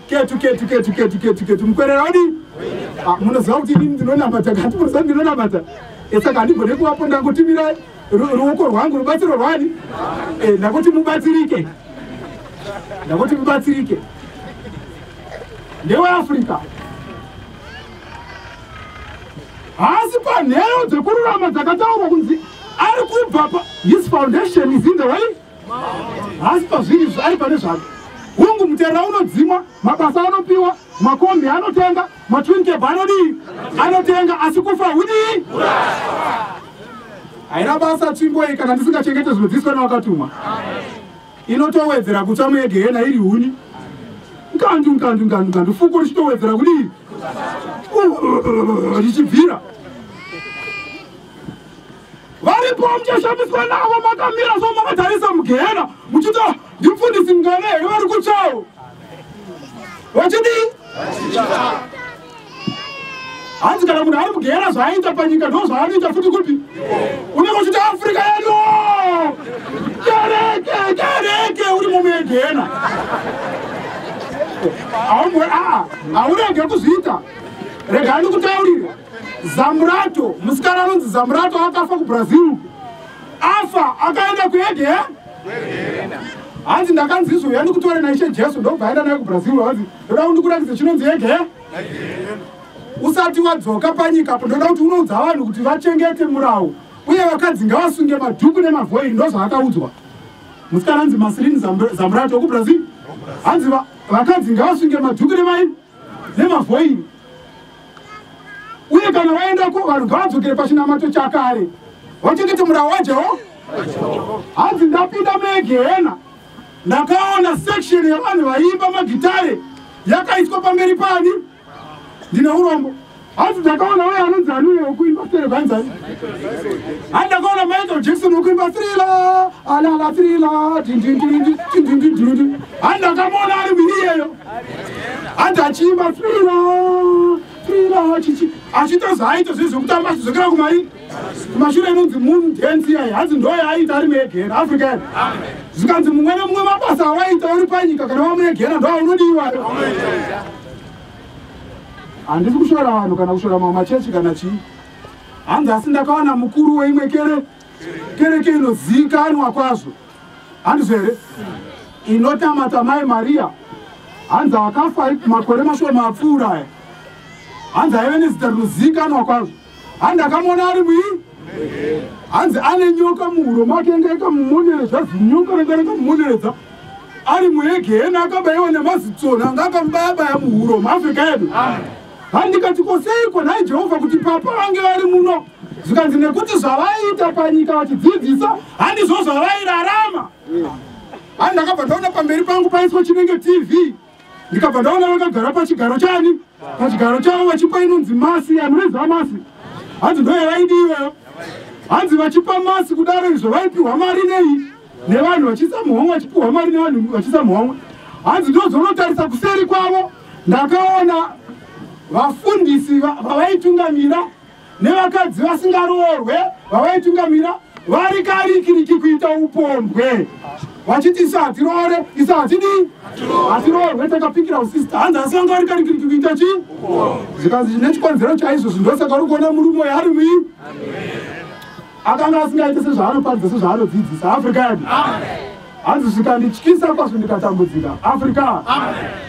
Ketu mukwerera odi. Munoziva kuti inini ndinonamata kati munoziva ndinonamata. Saka handigone kuvapo ndangotimira ruoko rwangu rubatsiro rwani. Ndakoti mubatsirike. NdeweAfrica. Asi panheyo dzekururama dzakataurwa kunzi ari kubva his foundation is in the way. Asi pazviri ari pane zvake. Hungu muterera unodzimwa, mabasa anopiwa, makombi anotenga, matwin cab anotenga, asi kufa hudii? Haina basa tsvimbo iyi kana ndisingachengete zvinodzidziswa nevakatumwa. Inotowedzera kutsva muegehena iri huni. Ngandu fuko richitowedzera kudii? Richibvira. Varipo muchashamiswa navo makamira somakatarisa mugehena muchiti ndimufundisi mungana here vari kutsvawo. Wachidii? Hanzi kana munhu ari mugehena zvaaita panyika ndo zvaanoita futi kupi? Unenge uchiti Africa yedu kereke uri mumegena aurege kuzviita regani kutaurira Zamrato musikana anonzi Zamrato akafa kuBrazil afa akaenda kuEGE hanzi ndakanzizvo yani kutora naishe Jesu ndobva aenda naye kuBrazil hanzi ndoda kundikuratidza chinonzi EGE usati wadzoka panyika ndoda kuti unoudza vanhu kuti vachengete murawo uye vakadzi ngavasunge madhuku nemavhoiri ndozvaakaudzwa musikana anzi Marceline Zamrato kuBrazil hanzi vakadzi ngavasunge madhuku nemavhoiri uye kana vaendako vanhu ngavadzokere pachinamato chakare vachengete murawo waJehovha hanzi ndapinda muEGEna ndakaona section yavanhu vaimba magitare yakaiswa pamberi pani ndine urombo hanzi ndakaona uye anonzi anuye wekuimba serevanzani hanzi ndakaona Michael Jackson wekuimba Thriller alala Thriller dindindindindindindindi hanzi ndakamuona ari miriyeyo hanzi achiimba Thriller achitozaita zvezvekutamba achizokera kumashure inonzi Moon Dance yayi hanzi ndoyaaita ari muEGEna African zvikanzi mumwe nemumwe mabasa awaita uri panyika kana wamuEGEna ndoaunodiwa handisi kushora vanhu kana kushora mamwe machechi kana chii hanzi asi ndakawana mukuru weimwe kereke inozivikanwa kwazvo handizvo here inotamata Mai Maria hanzi akafa makore mashoma apfuura aya hanzi aive nezita rinozivikanwa kwazvo hanzi akamuona ari hanzi ane nyoka muhuro make ngaikamumuneredza zinyoka ranga rakamumoneredza ari muEGEna akabayiwa nemazitsona anga akamubaya muhuro muAfrica yedu handikati koseiko nhai Jehovha kuti papa vange vari muno zvikanzi nekuti zvavaita panyika vachidzidzisa handizvo zvavairarama handi ndakabva ndaona pamberi pangu paiswa chinenge TV ndikabva ndaona vakagara pachigaro chani pachigaro chavo vachipa inonzi masi anoredza masi hanzi ndoyavaidiweyo hanzi vachipa masi kudaro izvo vaipiwa mari nei nevanhu vachisa muhomwe vachipiwa mari nevanhu vachisa muhomwe hanzi ndozonotarisa kuseri kwavo ndakaona vafundisi vavaitungamira nevakadzi vasingaroorwe vavaitungamira vari karikiriki kuita upombwe vachiti isahatiroore isahatidii hatiroorwe takapikira usista hanzi asi vanga vari karikiriki kuita chii zvikanzi nechikonzero chaizvozvo ndosaka uri kuona murume yari mii akanga asingaite sezvaanoparidza sezvaanodzidzisa Africa yedu hanzi zvikandityisa kwazvo ndikatambudzika Africa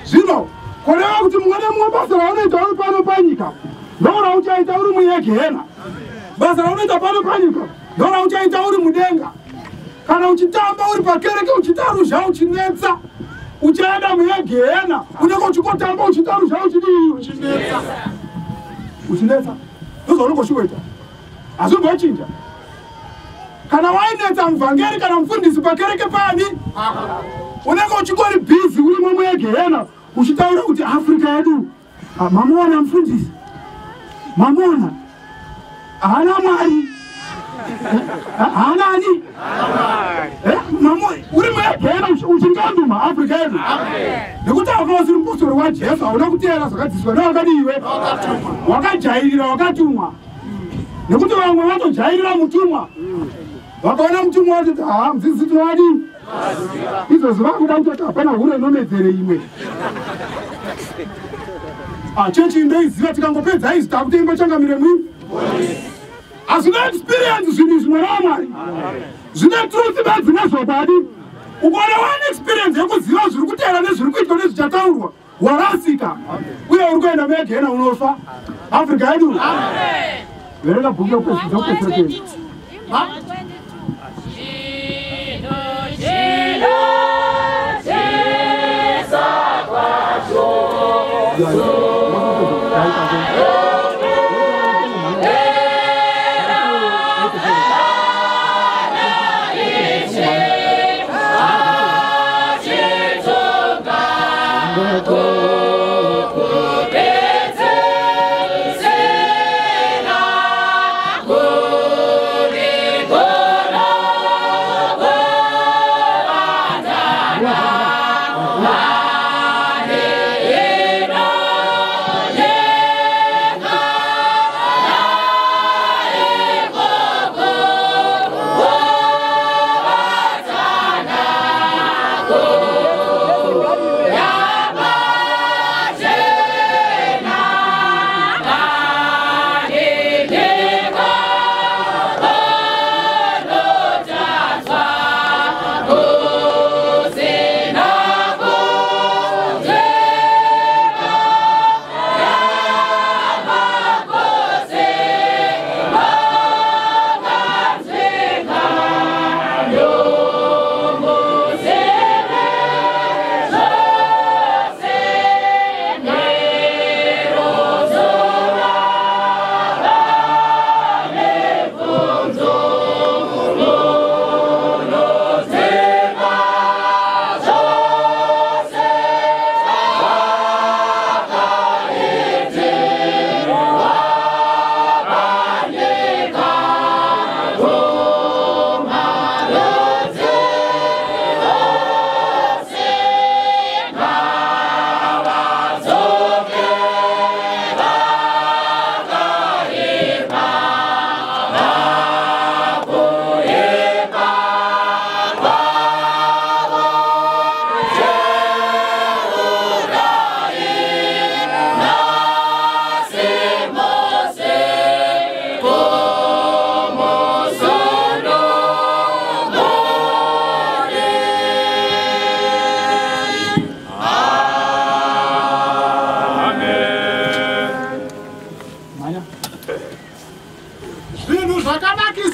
zvino kureva kuti mumwe nemumwe basa raunoita uri pano panyika ndourauchaita uri muEGEna basa raunoita pano panyika ndourauchaita uri mudenga kana uchitamba uri pakereke uchita ruzha uchinetsa uchaenda muEGEna unenge uchikotamba uchita ruzha uchinetsa ndozvaunongoshuweta hazvimbochinja kana wainetsa muvhangeri kana mufundisi pakereke pani unenge uchingori bhizi urimo muEGEna uchitaura kuti Africa yedu mamuona mufundisi mamuona haana mwari haanani uri muEGEna uchinganduma Africa yedu nekuti akavasiri mupostori waJesu hauna kuteera zvakadzidziswa nevakadiwe wakajairira wakatumwa nekuti vamwe vatojairira mutumwa vakaona mutumwa vatiti mudzidzisi tinovadii izvozvo vakuda kutoti hapana huro inomedzere imwe chechi ndoiziva tikangopedza izi takutoimba changamire mwini hazvina experience zvinhu zvimwe naamwari zvine truth bedzi nezvopadi ukaona wane experience yekuziva zviri kuteera nezviri kuitwa nezvichataurwa warasika uye uri kuenda muEGEna unofa Africa yedu verenga bhuku yokupedzisira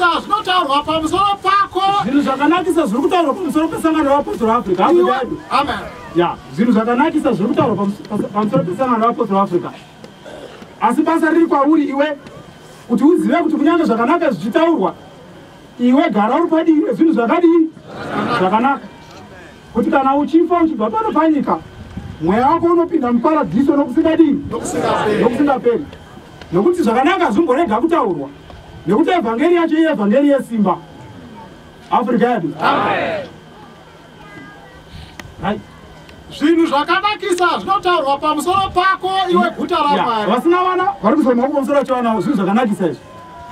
zvakanakisa zvinotaurwa pamusoro pako. Zvinhu zvakanakisa zviri kutaurwa pamusoro pesangano revapostori veAfrica. Amen. Ya, zvinhu zvakanakisa zviri kutaurwa pamusoro pesangano revapostori veAfrica. Asi basa riri kwauri iwe kuti uzive kuti kunyange zvakanaka zvichitaurwa, iwe gara uri padivi rezvinhu zvakadii zvakanaka, kuti kana uchifa uchibva pano panyika mweya wako unopinda muparadhiso nokusingadii nokusingaperi, nokuti zvakanaka zvimborega kutaurwa, nekuti evhangeri yacho ievhangeri yesimba. Afrika yedu. Hai. Zvinhu zvakanakisa zvinotaurwa pamusoro pako iwe guta raMwari. Vasina vana vari kuzoma pamusoro pachivanawo zvinhu zvakanakisa izvi.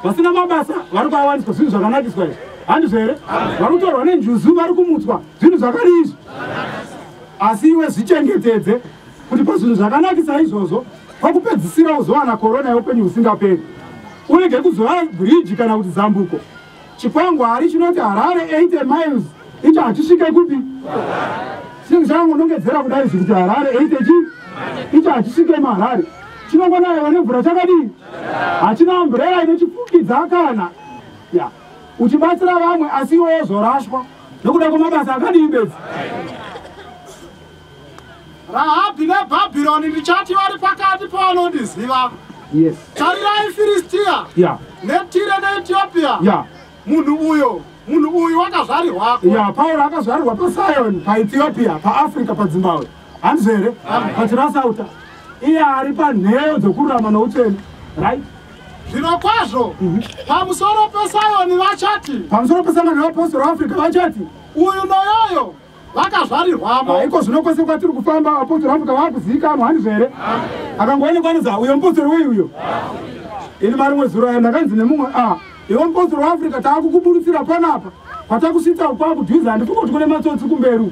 Vasina mabasa vari kuwaniswa zvinhu zvakanakiswa izvi. Handizvo here? Vari kutorwa nenjuzu vari kumutswa zvinhu zvakadii izvi. Asi iwe zvichengetedze kuti pazvinhu zvakanakisa izvozvo pakupedzisira uzowana korona youpenyu husingaperi. Urege kuzova bridge kana kuti zambuko. Chikwangwari chinoti Harare 80 miles icho hachisvike kupi? Chinhu changu nongedzera kudai kuti Harare 80 icho hachisvike maHarare. Chinongonayiwa nemvura chakadii? Hachina umbrella inochifukidza kana. Ya. Uchibatsira vamwe asi iwe wozorashwa nokuda kwamabasa akadii bedzi. Rahabhi neBhabhironi ndichati vari pakati pavanondiziva. Yes. Tarirai Filistia. Yeah. neTire neEtiopia. Yeah. Munhu uyu wakazvarirwako. Ya, Pauro akazvarirwa paSioni, paEthiopia, paAfrica, paZimbabwe. Handizvo here? Patirasauta. Iye ari panheyo dzokururama noutsvene. Right? Zvirokwazvo pamusoro peSioni vachati. Pamusoro pesangano revapostori veAfrica vachati. Uyu noyoyo vakazvarirwamo. Iko zvino kwese kwatiri kufamba vapostori veAfrica vakuzivikanwa. Handizvo here? Akangoonekwa neza uyo mupostori wei uyo. Ini marimwe zuro aya ndakanzi nemumwe iwe mupostori weAfrica taakukuburutsira panapa kwatakusvitsa kwakudhuze handifuni kuti kune matsotsi kumberi.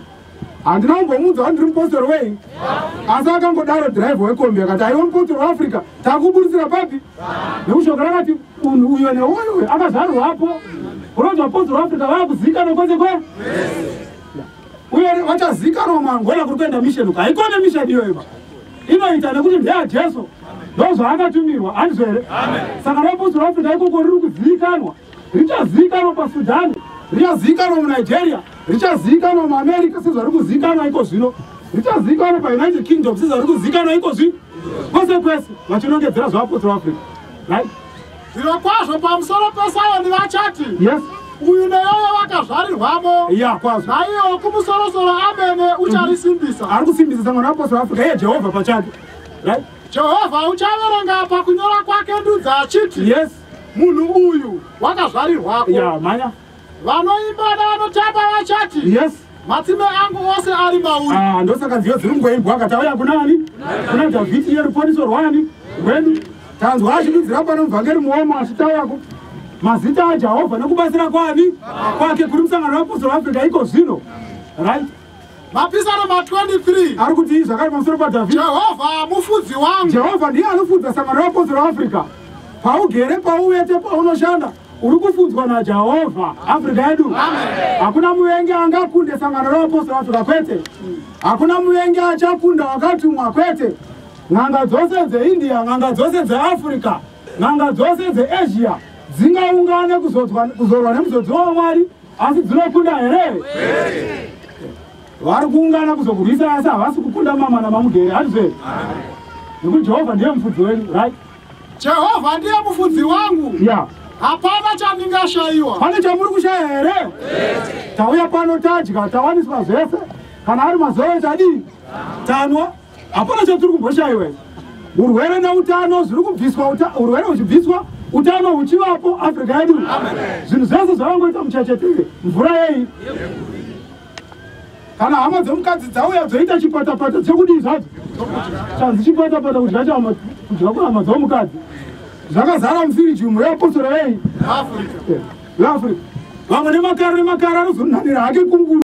Handina kumbomuudza kuti ndiri mupostori wei, asi akangodaro dhiraivha wekombi akati iwe mupostori weAfrica taakukuburutsira papi. Nekushoko rakati munhu uyo neuyo akazvarirwapo. Unonzi vapostori veAfrica vakuzivikanwa kwese kwe uye vachazivikanwa muAngola kuri kuenda misheni. Haikone misheni iyoyo inoita nekuti ndeyaJesu ndozvaakatumirwa. Handizvo here? Saka vapostori veAfrica ikoko riri kuzivikanwa, richazivikanwa paSudhani, richazivikanwa muNigeria, richazivikanwa muAmerica sezvari kuzivikanwa iko zvino, richazivikanwa paUnited Kingdom sezvari kuzivikanwa iko zvino, kwese kwese vachinongedzera zvevapostori veAfrica. Right? Zvirokwazvo pamusoro peSioni vachati. Yes. Uyu neyoyo vakazvarirwamo. Ya, kwazvo. Naiyo kumusorosoro amene ucharisimbisa. Ari kusimbisa sangano revapostori veAfrica iye Jehovha pachake. Right? Jehovha uchaverenga pakunyora kwake ndudzi achiti. Yes. Munhu uyu wakazvarirwako. Ya, manya. Vanoimba nevanotamba vachati. Yes. Matsime angu ose ari mauri. Ndosaka nziyo dziri kungoimbwa akatauya kunani? Kuna Dhavhidhi iye ruponiso rwani? Rwedu. Tanzwa achidudzira pano muvhangeri muomo achitauyako. Mazita aJehovha nekubatsira kwani? Kwake kuri musangano revapostori veAfrica iko zvino. Right? Mapisano 23 ari kuti zvakati pamusoro paDhavhidhi. Jehovha mufudzi wangu. Jehovha ndiye anofudza sangano revapostori veAfrica. Paugere pauvete paunoshanda uri kufudzwa naJehovha. Afrika yedu. Hakuna muvengi angakunde sangano revapostori veAfrica kwete. Hakuna muvengi achakunda wakatumwa kwete. N'anga dzose dzeIndia, n'anga dzose dzeAfrica, n'anga dzose dzeAsia dzingaungane kuzorwa nemuzodzi waMwari, asi dzinokunda here? Vari kuungana kuzokurwisa asi havasi kukunda mama namamugere. Handizvo? Nekuti Jehovha ndiye mufudzi wenyu. Right? Jehovha ndiye mufudzi wangu. Ya. Hapana chandingashayiwa. Pane chamuri kushaya here? Tauya pano tadya, tawaniswa zvese. Kana ari mazowe tadii? Tanwa. Hapana chatiri kumboshayiwa. Urwere neutano zviri kubviswa, urwere huchibviswa, utano huchivapo. Afrika yedu. Zvinhu zvese zvavangoita muchachetire. Mvura yei? Kana hama dzomukadzi dzauya dzoita chipatapata chekudii zvadzo? Chanzi chipatapata kudya kudya kuhama dzomukadzi. Zvakazara mufiriji umwe wevapostori vei? Afrika. Vamwe nemakara anozonanira hake kunguru.